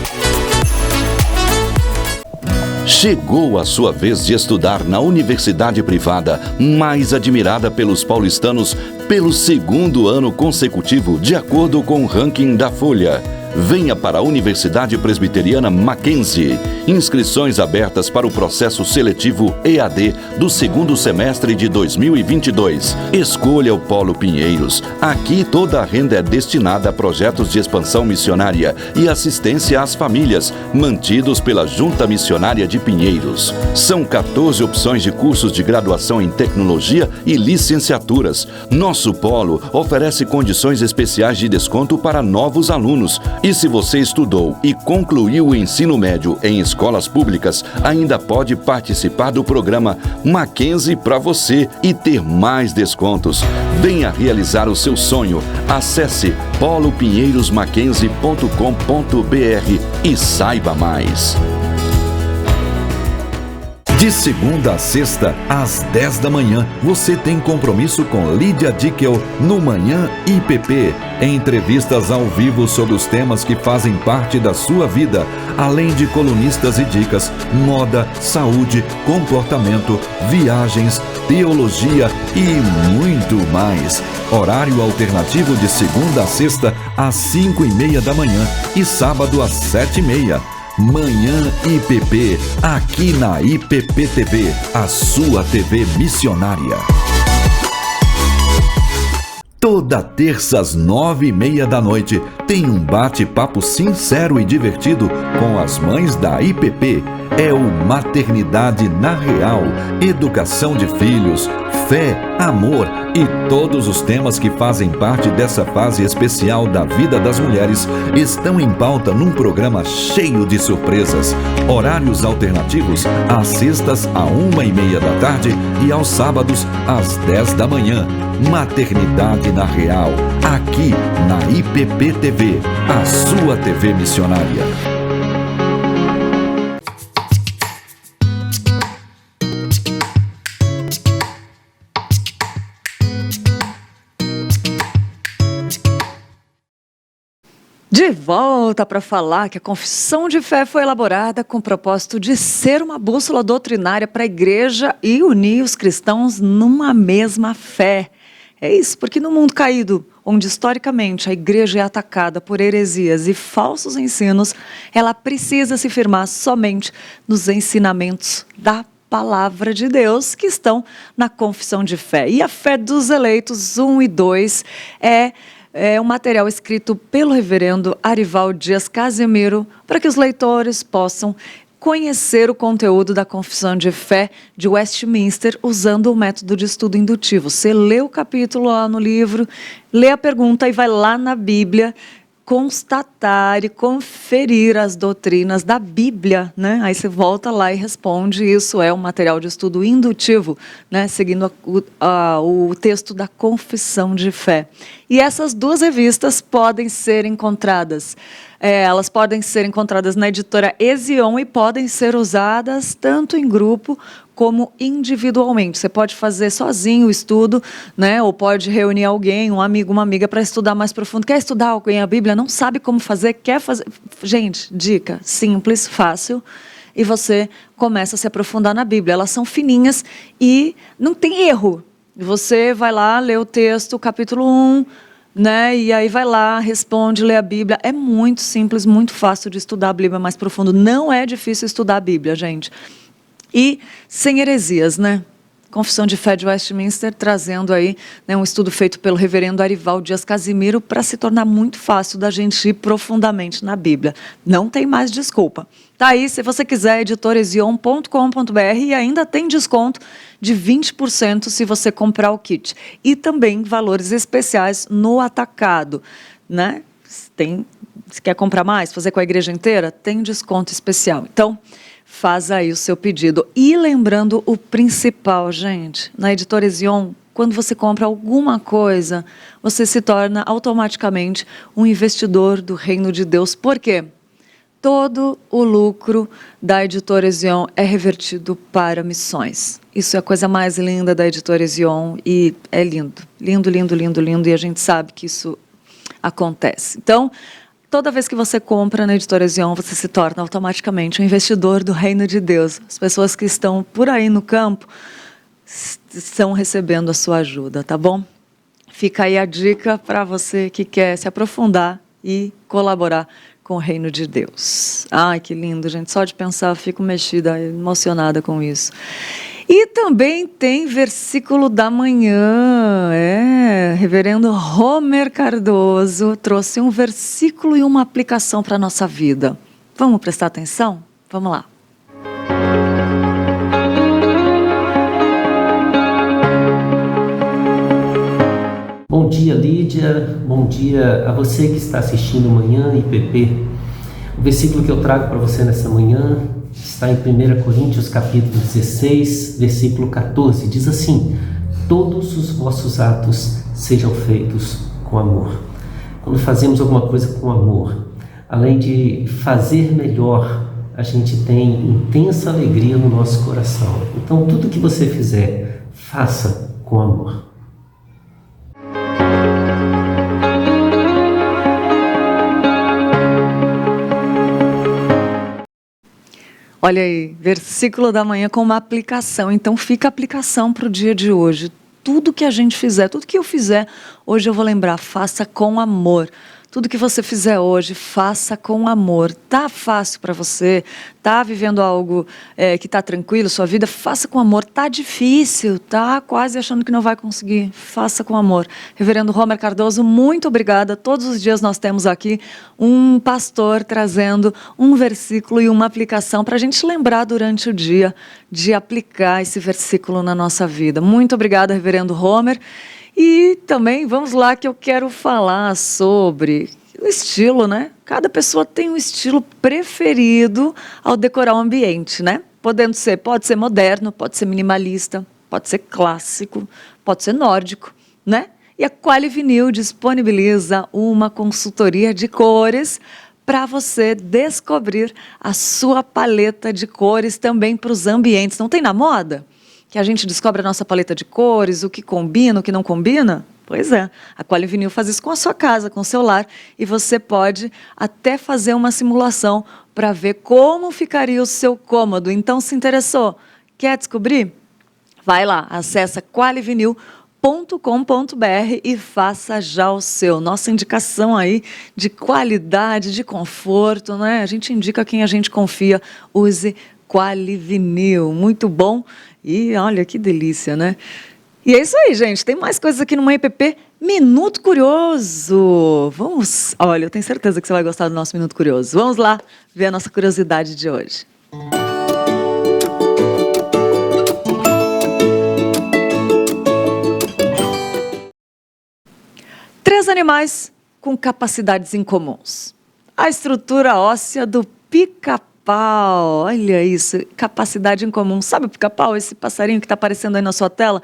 Chegou a sua vez de estudar na universidade privada mais admirada pelos paulistanos pelo 2º ano consecutivo, de acordo com o ranking da Folha. Venha para a Universidade Presbiteriana Mackenzie. Inscrições abertas para o processo seletivo EAD do 2º semestre de 2022. Escolha o Polo Pinheiros. Aqui toda a renda é destinada a projetos de expansão missionária e assistência às famílias, mantidos pela Junta Missionária de Pinheiros. São 14 opções de cursos de graduação em tecnologia e licenciaturas. Nosso polo oferece condições especiais de desconto para novos alunos. E se você estudou e concluiu o ensino médio em escolas públicas, ainda pode participar do programa Mackenzie para você e ter mais descontos. Venha realizar o seu sonho. Acesse polopinheirosmackenzie.com.br e saiba mais. De segunda a sexta, às 10 da manhã, você tem compromisso com Lídia Dickel no Manhã IPP. Entrevistas ao vivo sobre os temas que fazem parte da sua vida, além de colunistas e dicas, moda, saúde, comportamento, viagens, teologia e muito mais. Horário alternativo de segunda a sexta, às 5:30 da manhã e sábado às 7:30. Manhã IPP, aqui na IPP TV, a sua TV missionária. Toda terça às 9:30 da noite tem um bate-papo sincero e divertido com as mães da IPP. É o Maternidade na Real, educação de filhos, fé, amor e todos os temas que fazem parte dessa fase especial da vida das mulheres estão em pauta num programa cheio de surpresas. Horários alternativos às sextas à 1:30 da tarde e aos sábados às 10 da manhã. Maternidade na Real, aqui na IPP TV, a sua TV missionária. De volta para falar que a Confissão de Fé foi elaborada com o propósito de ser uma bússola doutrinária para a igreja e unir os cristãos numa mesma fé. É isso, porque no mundo caído, onde historicamente a igreja é atacada por heresias e falsos ensinos, ela precisa se firmar somente nos ensinamentos da Palavra de Deus que estão na Confissão de Fé. E a Fé dos Eleitos 1 e 2 é um material escrito pelo reverendo Arivaldo Dias Casimiro para que os leitores possam conhecer o conteúdo da Confissão de Fé de Westminster usando o método de estudo indutivo. Você lê o capítulo lá no livro, lê a pergunta e vai lá na Bíblia constatar e conferir as doutrinas da Bíblia, né? Aí você volta lá e responde. Isso é um material de estudo indutivo, né? Seguindo o texto da Confissão de Fé. E essas 2 revistas podem ser encontradas. Elas podem ser encontradas na editora Ezion e podem ser usadas tanto em grupo como individualmente. Você pode fazer sozinho o estudo, né? Ou pode reunir alguém, um amigo, uma amiga, para estudar mais profundo. Quer estudar alguém a Bíblia? Não sabe como fazer? Quer fazer? Gente, dica simples, fácil. E você começa a se aprofundar na Bíblia. Elas são fininhas e não tem erro. Você vai lá, lê o texto, capítulo 1, né? E aí vai lá, responde, lê a Bíblia. É muito simples, muito fácil de estudar a Bíblia mais profundo. Não é difícil estudar a Bíblia, gente. E sem heresias, né? Confissão de Fé de Westminster, trazendo aí, né, um estudo feito pelo reverendo Arival Dias Casimiro para se tornar muito fácil da gente ir profundamente na Bíblia. Não tem mais desculpa. Tá aí, se você quiser, editoresion.com.br, e ainda tem desconto de 20% se você comprar o kit. E também valores especiais no atacado, né? Se quer comprar mais, fazer com a igreja inteira, tem desconto especial. Então, faz aí o seu pedido. E lembrando o principal, gente, na Editora Ezion, quando você compra alguma coisa, você se torna automaticamente um investidor do Reino de Deus. Por quê? Todo o lucro da Editora Ezion é revertido para missões. Isso é a coisa mais linda da Editora Ezion e é lindo. Lindo, lindo, lindo, lindo, e a gente sabe que isso acontece. Então, toda vez que você compra na Editora Ezion, você se torna automaticamente um investidor do Reino de Deus. As pessoas que estão por aí no campo estão recebendo a sua ajuda, tá bom? Fica aí a dica para você que quer se aprofundar e colaborar com o Reino de Deus. Ai, que lindo, gente. Só de pensar eu fico mexida, emocionada com isso. E também tem versículo da manhã, reverendo Homer Cardoso trouxe um versículo e uma aplicação para a nossa vida. Vamos prestar atenção? Vamos lá. Bom dia, Lídia. Bom dia a você que está assistindo Manhã IPP. O versículo que eu trago para você nessa manhã está em 1 Coríntios capítulo 16, versículo 14. Diz assim: todos os vossos atos sejam feitos com amor. Quando fazemos alguma coisa com amor, além de fazer melhor, a gente tem intensa alegria no nosso coração. Então, tudo que você fizer, faça com amor. Olha aí, versículo da manhã com uma aplicação. Então fica a aplicação para o dia de hoje. Tudo que a gente fizer, tudo que eu fizer, hoje eu vou lembrar, faça com amor. Tudo que você fizer hoje, faça com amor. Tá fácil para você? Tá vivendo algo que tá tranquilo, sua vida? Faça com amor. Tá difícil, tá quase achando que não vai conseguir. Faça com amor. Reverendo Homer Cardoso, muito obrigada. Todos os dias nós temos aqui um pastor trazendo um versículo e uma aplicação para a gente lembrar durante o dia de aplicar esse versículo na nossa vida. Muito obrigada, Reverendo Homer. E também, vamos lá, que eu quero falar sobre o estilo, né? Cada pessoa tem um estilo preferido ao decorar o ambiente, né? Pode ser moderno, pode ser minimalista, pode ser clássico, pode ser nórdico, né? E a Qualivinil disponibiliza uma consultoria de cores para você descobrir a sua paleta de cores também para os ambientes. Não tem na moda? Que a gente descobre a nossa paleta de cores, o que combina, o que não combina? Pois é, a Qualivinil faz isso com a sua casa, com o seu lar, e você pode até fazer uma simulação para ver como ficaria o seu cômodo. Então, se interessou? Quer descobrir? Vai lá, acessa qualivinil.com.br e faça já o seu. Nossa indicação aí de qualidade, de conforto, né? A gente indica quem a gente confia, use Qualivinil, muito bom. E olha que delícia, né? E é isso aí, gente. Tem mais coisas aqui no Manhã IPP. Minuto Curioso. Vamos. Olha, eu tenho certeza que você vai gostar do nosso Minuto Curioso. Vamos lá ver a nossa curiosidade de hoje. Três animais com capacidades incomuns. A estrutura óssea do pica-pau. Olha isso, capacidade incomum. Sabe o pica-pau, esse passarinho que está aparecendo aí na sua tela?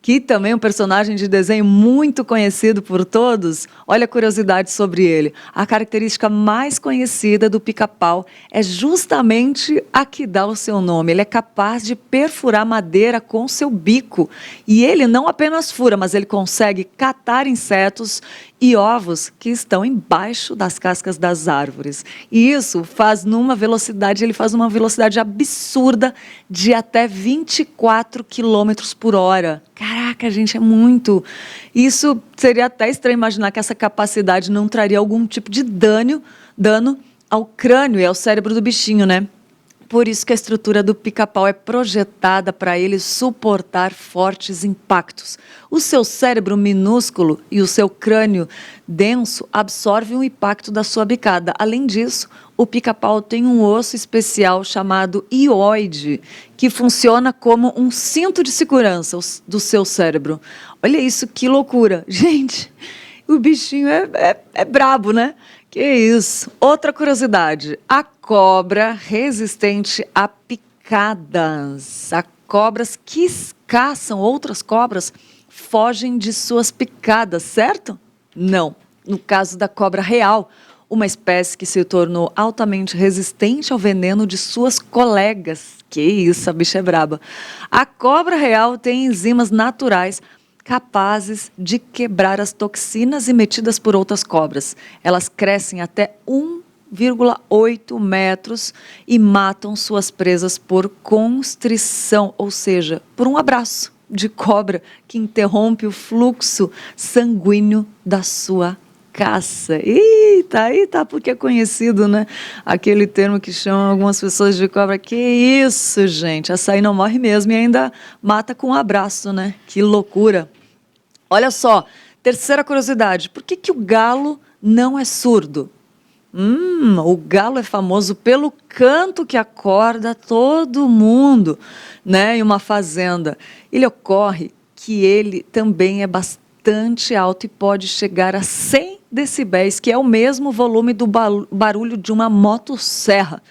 Que também é um personagem de desenho muito conhecido por todos. Olha a curiosidade sobre ele. A característica mais conhecida do pica-pau é justamente a que dá o seu nome. Ele é capaz de perfurar madeira com seu bico. E ele não apenas fura, mas ele consegue catar insetos e ovos que estão embaixo das cascas das árvores. E isso ele faz uma velocidade absurda de até 24 quilômetros por hora. Caraca, gente, é muito. Isso seria até estranho imaginar que essa capacidade não traria algum tipo de dano ao crânio e ao cérebro do bichinho, né? Por isso que a estrutura do pica-pau é projetada para ele suportar fortes impactos. O seu cérebro minúsculo e o seu crânio denso absorvem o impacto da sua bicada. Além disso, o pica-pau tem um osso especial chamado hioide, que funciona como um cinto de segurança do seu cérebro. Olha isso, que loucura. Gente, o bichinho é brabo, né? Que isso. Outra curiosidade, a cobra resistente a picadas. As cobras que caçam outras cobras fogem de suas picadas, certo? Não. No caso da cobra real, uma espécie que se tornou altamente resistente ao veneno de suas colegas. Que isso, a bicha é braba. A cobra real tem enzimas naturais capazes de quebrar as toxinas emitidas por outras cobras. Elas crescem até 1,8 metros e matam suas presas por constrição, ou seja, por um abraço de cobra que interrompe o fluxo sanguíneo da sua caça. Eita, porque é conhecido, né? Aquele termo que chamam algumas pessoas de cobra. Que isso, gente? Açaí não morre mesmo e ainda mata com um abraço, né? Que loucura. Olha só, terceira curiosidade. Por que o galo não é surdo? O galo é famoso pelo canto que acorda todo mundo, né? Em uma fazenda. Ele ocorre que ele também é bastante alto e pode chegar a 100 decibéis, que é o mesmo volume do barulho de uma motosserra.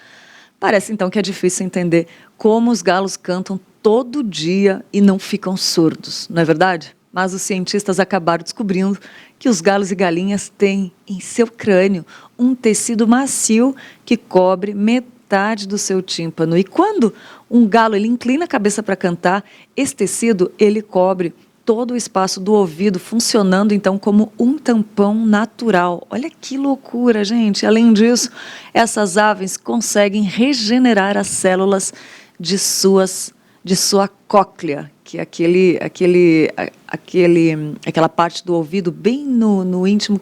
Parece então que é difícil entender como os galos cantam todo dia e não ficam surdos, não é verdade? Mas os cientistas acabaram descobrindo que os galos e galinhas têm em seu crânio um tecido macio que cobre metade do seu tímpano. E quando um galo ele inclina a cabeça para cantar, esse tecido ele cobre todo o espaço do ouvido, funcionando então como um tampão natural. Olha que loucura, gente. Além disso, essas aves conseguem regenerar as células de sua cóclea, que é aquela parte do ouvido bem no íntimo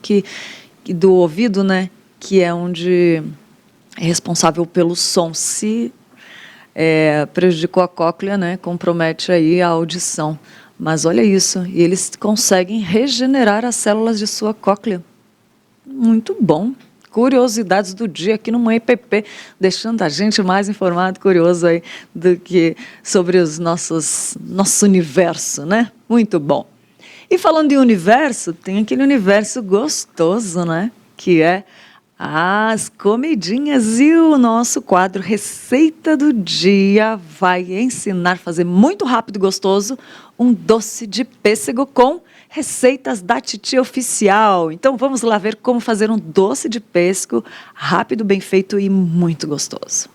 do ouvido, né? Que é onde é responsável pelo som. Se prejudicou a cóclea, né? Compromete aí a audição. Mas olha isso, e eles conseguem regenerar as células de sua cóclea. Muito bom. Curiosidades do dia aqui no Manhã IPP, deixando a gente mais informado, curioso aí sobre os nosso universo, né? Muito bom. E falando em universo, tem aquele universo gostoso, né? Que é as comidinhas, e o nosso quadro Receita do Dia vai ensinar a fazer muito rápido e gostoso um doce de pêssego com receitas da Titia Oficial. Então vamos lá ver como fazer um doce de pêssego rápido, bem feito e muito gostoso.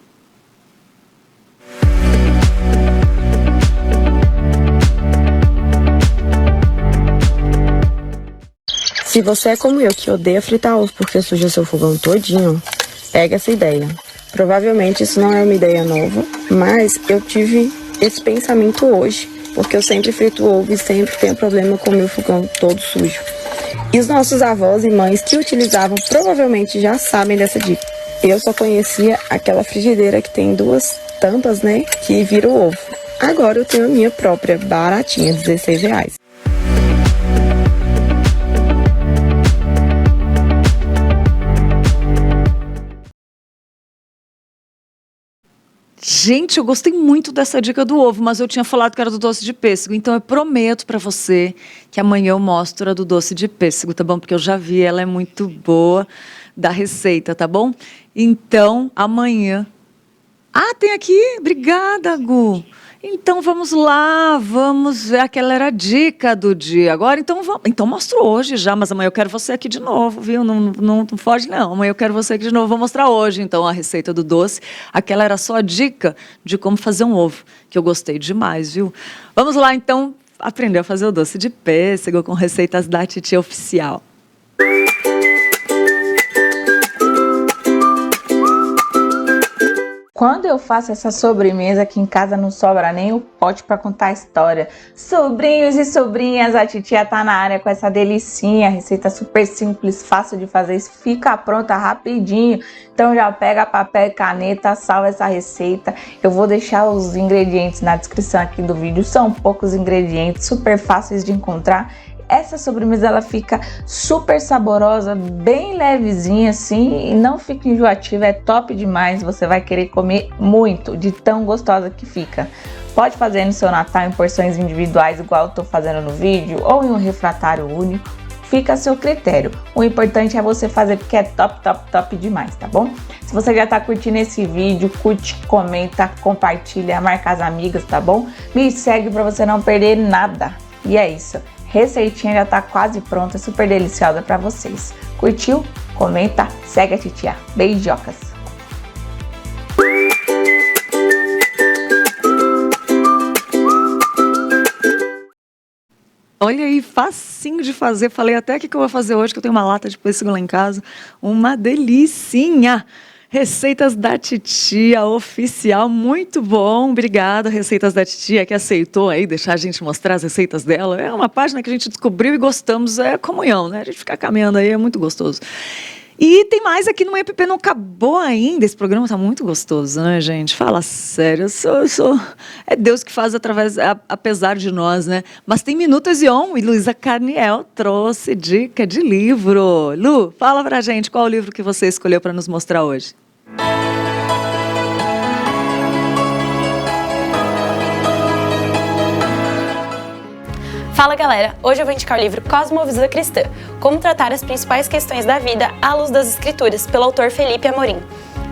Se você é como eu, que odeia fritar ovo porque suja seu fogão todinho, pega essa ideia. Provavelmente isso não é uma ideia nova, mas eu tive esse pensamento hoje, porque eu sempre frito ovo e sempre tenho problema com o meu fogão todo sujo. E os nossos avós e mães que utilizavam provavelmente já sabem dessa dica. Eu só conhecia aquela frigideira que tem duas tampas, né, que vira o ovo. Agora eu tenho a minha própria, baratinha, R$16. Gente, eu gostei muito dessa dica do ovo, mas eu tinha falado que era do doce de pêssego, então eu prometo pra você que amanhã eu mostro a do doce de pêssego, tá bom? Porque eu já vi, ela é muito boa da receita, tá bom? Então, amanhã... Ah, tem aqui? Obrigada, Gu. Então vamos lá, vamos ver. Aquela era a dica do dia. Agora, então mostro hoje já, mas amanhã eu quero você aqui de novo, viu? Não foge, não. Amanhã eu quero você aqui de novo. Vou mostrar hoje, então, a receita do doce. Aquela era só a dica de como fazer um ovo, que eu gostei demais, viu? Vamos lá, então, aprender a fazer o doce de pêssego com receitas da Titia Oficial. Quando eu faço essa sobremesa, aqui em casa não sobra nem o pote para contar a história. Sobrinhos e sobrinhas, a titia tá na área com essa delicinha, receita super simples, fácil de fazer, fica pronta rapidinho. Então já pega papel e caneta, salva essa receita. Eu vou deixar os ingredientes na descrição aqui do vídeo, são poucos ingredientes, super fáceis de encontrar. Essa sobremesa ela fica super saborosa, bem levezinha assim, e não fica enjoativa, é top demais, você vai querer comer muito, de tão gostosa que fica. Pode fazer no seu Natal em porções individuais, igual eu tô fazendo no vídeo, ou em um refratário único, fica a seu critério. O importante é você fazer porque é top, top, top demais, tá bom? Se você já tá curtindo esse vídeo, curte, comenta, compartilha, marca as amigas, tá bom? Me segue pra você não perder nada. E é isso. Receitinha já tá quase pronta, super deliciosa para vocês. Curtiu? Comenta, segue a titia. Beijocas! Olha aí, facinho de fazer. Falei até que eu vou fazer hoje, que eu tenho uma lata de pêssego lá em casa. Uma delicinha! Receitas da Titia Oficial, muito bom, obrigada, Receitas da Titia, que aceitou aí deixar a gente mostrar as receitas dela. É uma página que a gente descobriu e gostamos, é comunhão, né? A gente ficar caminhando aí é muito gostoso. E tem mais aqui no EPP, não acabou ainda, esse programa tá muito gostoso, né, gente? Fala sério, é Deus que faz apesar de nós, né? Mas tem Minutos Ion e Luísa Carniel trouxe dica de livro. Lu, fala pra gente qual o livro que você escolheu para nos mostrar hoje. Fala galera, hoje eu vou indicar o livro Cosmovisão Cristã, Como Tratar as Principais Questões da Vida à Luz das Escrituras, pelo autor Felipe Amorim.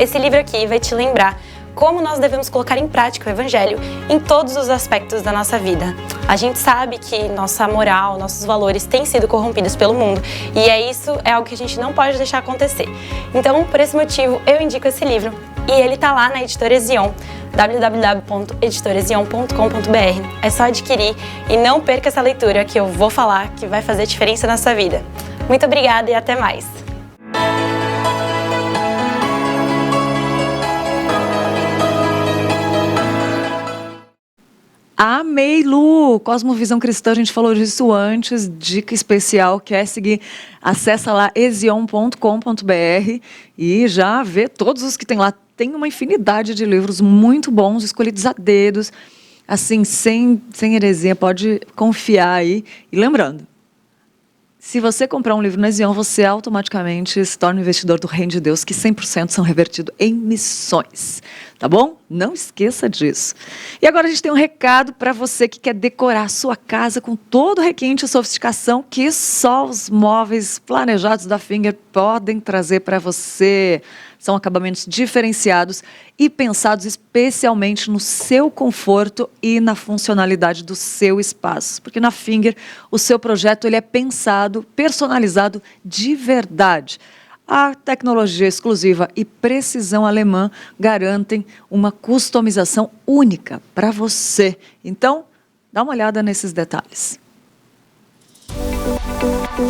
Esse livro aqui vai te lembrar como nós devemos colocar em prática o Evangelho em todos os aspectos da nossa vida. A gente sabe que nossa moral, nossos valores têm sido corrompidos pelo mundo e é algo que a gente não pode deixar acontecer. Então, por esse motivo, eu indico esse livro e ele tá lá na Editora Zion, www.editorazion.com.br. É só adquirir e não perca essa leitura que eu vou falar que vai fazer diferença na sua vida. Muito obrigada e até mais! Amei, Lu! Cosmovisão Cristã, a gente falou disso antes, dica especial, quer seguir, acessa lá ezion.com.br e já vê todos os que tem lá. Tem uma infinidade de livros muito bons, escolhidos a dedos, assim, sem heresia, pode confiar aí. E lembrando, se você comprar um livro na Ezion, você automaticamente se torna um investidor do Reino de Deus, que 100% são revertidos em missões. Tá bom? Não esqueça disso. E agora a gente tem um recado para você que quer decorar a sua casa com todo o requinte e sofisticação que só os móveis planejados da Finger podem trazer para você. São acabamentos diferenciados e pensados especialmente no seu conforto e na funcionalidade do seu espaço. Porque na Finger, o seu projeto ele é pensado, personalizado de verdade. A tecnologia exclusiva e precisão alemã garantem uma customização única para você. Então, dá uma olhada nesses detalhes.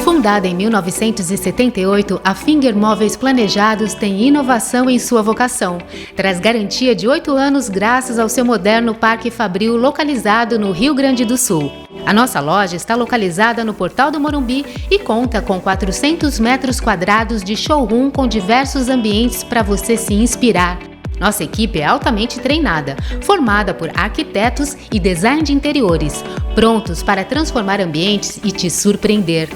Fundada em 1978, a Finger Móveis Planejados tem inovação em sua vocação. Traz garantia de 8 anos graças ao seu moderno Parque Fabril localizado no Rio Grande do Sul. A nossa loja está localizada no Portal do Morumbi e conta com 400 metros quadrados de showroom com diversos ambientes para você se inspirar. Nossa equipe é altamente treinada, formada por arquitetos e design de interiores, prontos para transformar ambientes e te surpreender.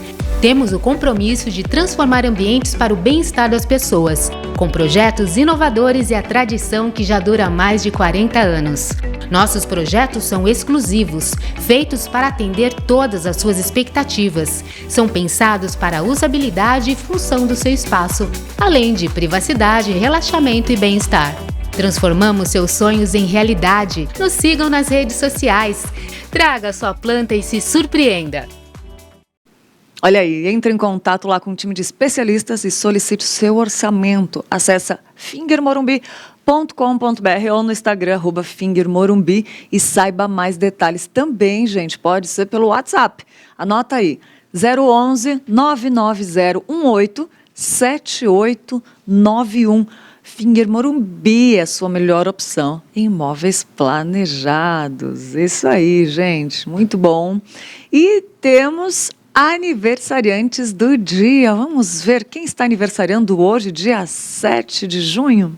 Temos o compromisso de transformar ambientes para o bem-estar das pessoas, com projetos inovadores e a tradição que já dura mais de 40 anos. Nossos projetos são exclusivos, feitos para atender todas as suas expectativas. São pensados para a usabilidade e função do seu espaço, além de privacidade, relaxamento e bem-estar. Transformamos seus sonhos em realidade. Nos sigam nas redes sociais. Traga sua planta e se surpreenda. Olha aí, entre em contato lá com um time de especialistas e solicite o seu orçamento. Acesse fingermorumbi.com.br ou no Instagram, @fingermorumbi, e saiba mais detalhes também, gente. Pode ser pelo WhatsApp. Anota aí, 011 99018 7891. Finger Morumbi é a sua melhor opção em imóveis planejados. Isso aí, gente, muito bom. E temos aniversariantes do dia. Vamos ver quem está aniversariando hoje, dia 7 de junho.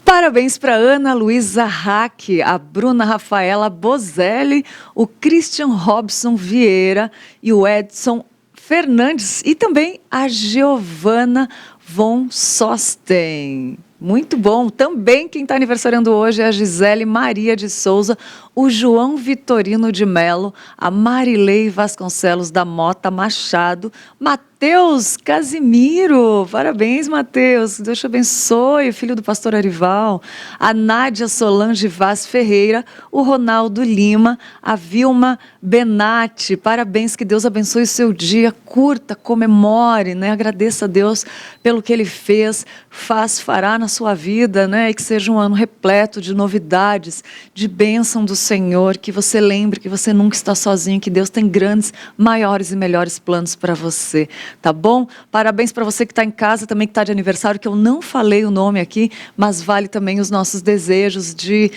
Parabéns para Ana Luísa Hack, a Bruna Rafaela Bozelli, o Christian Robson Vieira e o Edson Fernandes e também a Giovana von Sosten. Muito bom. Também quem está aniversariando hoje é a Gisele Maria de Souza, o João Vitorino de Melo, a Marilei Vasconcelos da Mota Machado, Matheus Casimiro. Parabéns, Matheus. Deus te abençoe, filho do pastor Arival. A Nádia Solange Vaz Ferreira, o Ronaldo Lima, a Vilma Benatti. Parabéns, que Deus abençoe o seu dia. Curta, comemore, né? Agradeça a Deus pelo que Ele fez, fará na sua vida, né? E que seja um ano repleto de novidades, de bênção do Senhor, que você lembre que você nunca está sozinho, que Deus tem grandes, maiores e melhores planos para você, tá bom? Parabéns para você que está em casa também, que está de aniversário, que eu não falei o nome aqui, mas vale também os nossos desejos de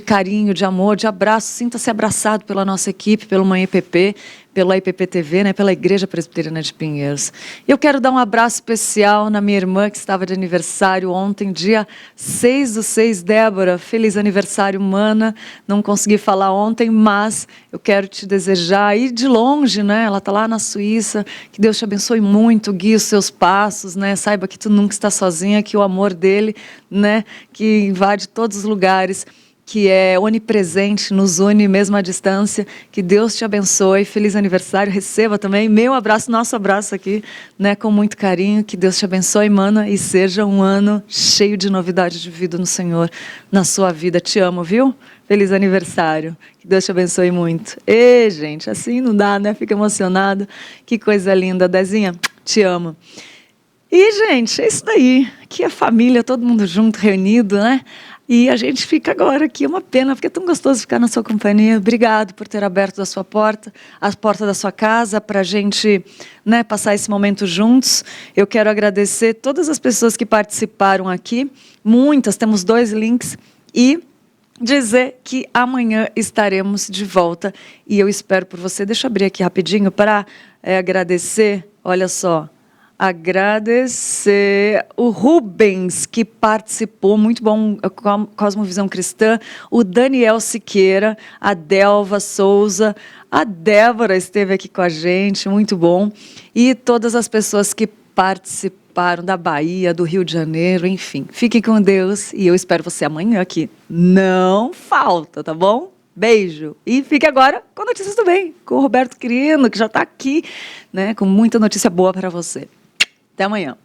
carinho, de amor, de abraço. Sinta-se abraçado pela nossa equipe, pelo Manhã IPP, pela IPP-TV, né, pela Igreja Presbiteriana de Pinheiros. Eu quero dar um abraço especial na minha irmã, que estava de aniversário ontem, dia 6/6, Débora. Feliz aniversário, mana. Não consegui falar ontem, mas eu quero te desejar, aí de longe, né, ela está lá na Suíça, que Deus te abençoe muito, guie os seus passos, né, saiba que tu nunca está sozinha, que o amor dele, né, que invade todos os lugares, que é onipresente, nos une mesmo à distância. Que Deus te abençoe, feliz aniversário, receba também meu abraço, nosso abraço aqui, né, com muito carinho. Que Deus te abençoe, mana, e seja um ano cheio de novidade de vida no Senhor, na sua vida. Te amo, viu? Feliz aniversário, que Deus te abençoe muito. E, gente, assim não dá, né? Fica emocionado. Que coisa linda, Dezinha, te amo. E, gente, é isso daí. Aqui é a família, todo mundo junto, reunido, né? E a gente fica agora aqui, uma pena, porque é tão gostoso ficar na sua companhia. Obrigado por ter aberto a porta da sua casa, para a gente, né, passar esse momento juntos. Eu quero agradecer todas as pessoas que participaram aqui, muitas, temos 2 links, e dizer que amanhã estaremos de volta, e eu espero por você. Deixa eu abrir aqui rapidinho para agradecer, olha só. Agradecer o Rubens, que participou, muito bom, Cosmovisão Cristã, o Daniel Siqueira, a Delva Souza, a Débora esteve aqui com a gente, muito bom, e todas as pessoas que participaram da Bahia, do Rio de Janeiro, enfim. Fique com Deus e eu espero você amanhã aqui. Não falta, tá bom? Beijo. E fique agora com notícias do bem, com o Roberto Quirino, que já está aqui, né, com muita notícia boa para você. Até amanhã.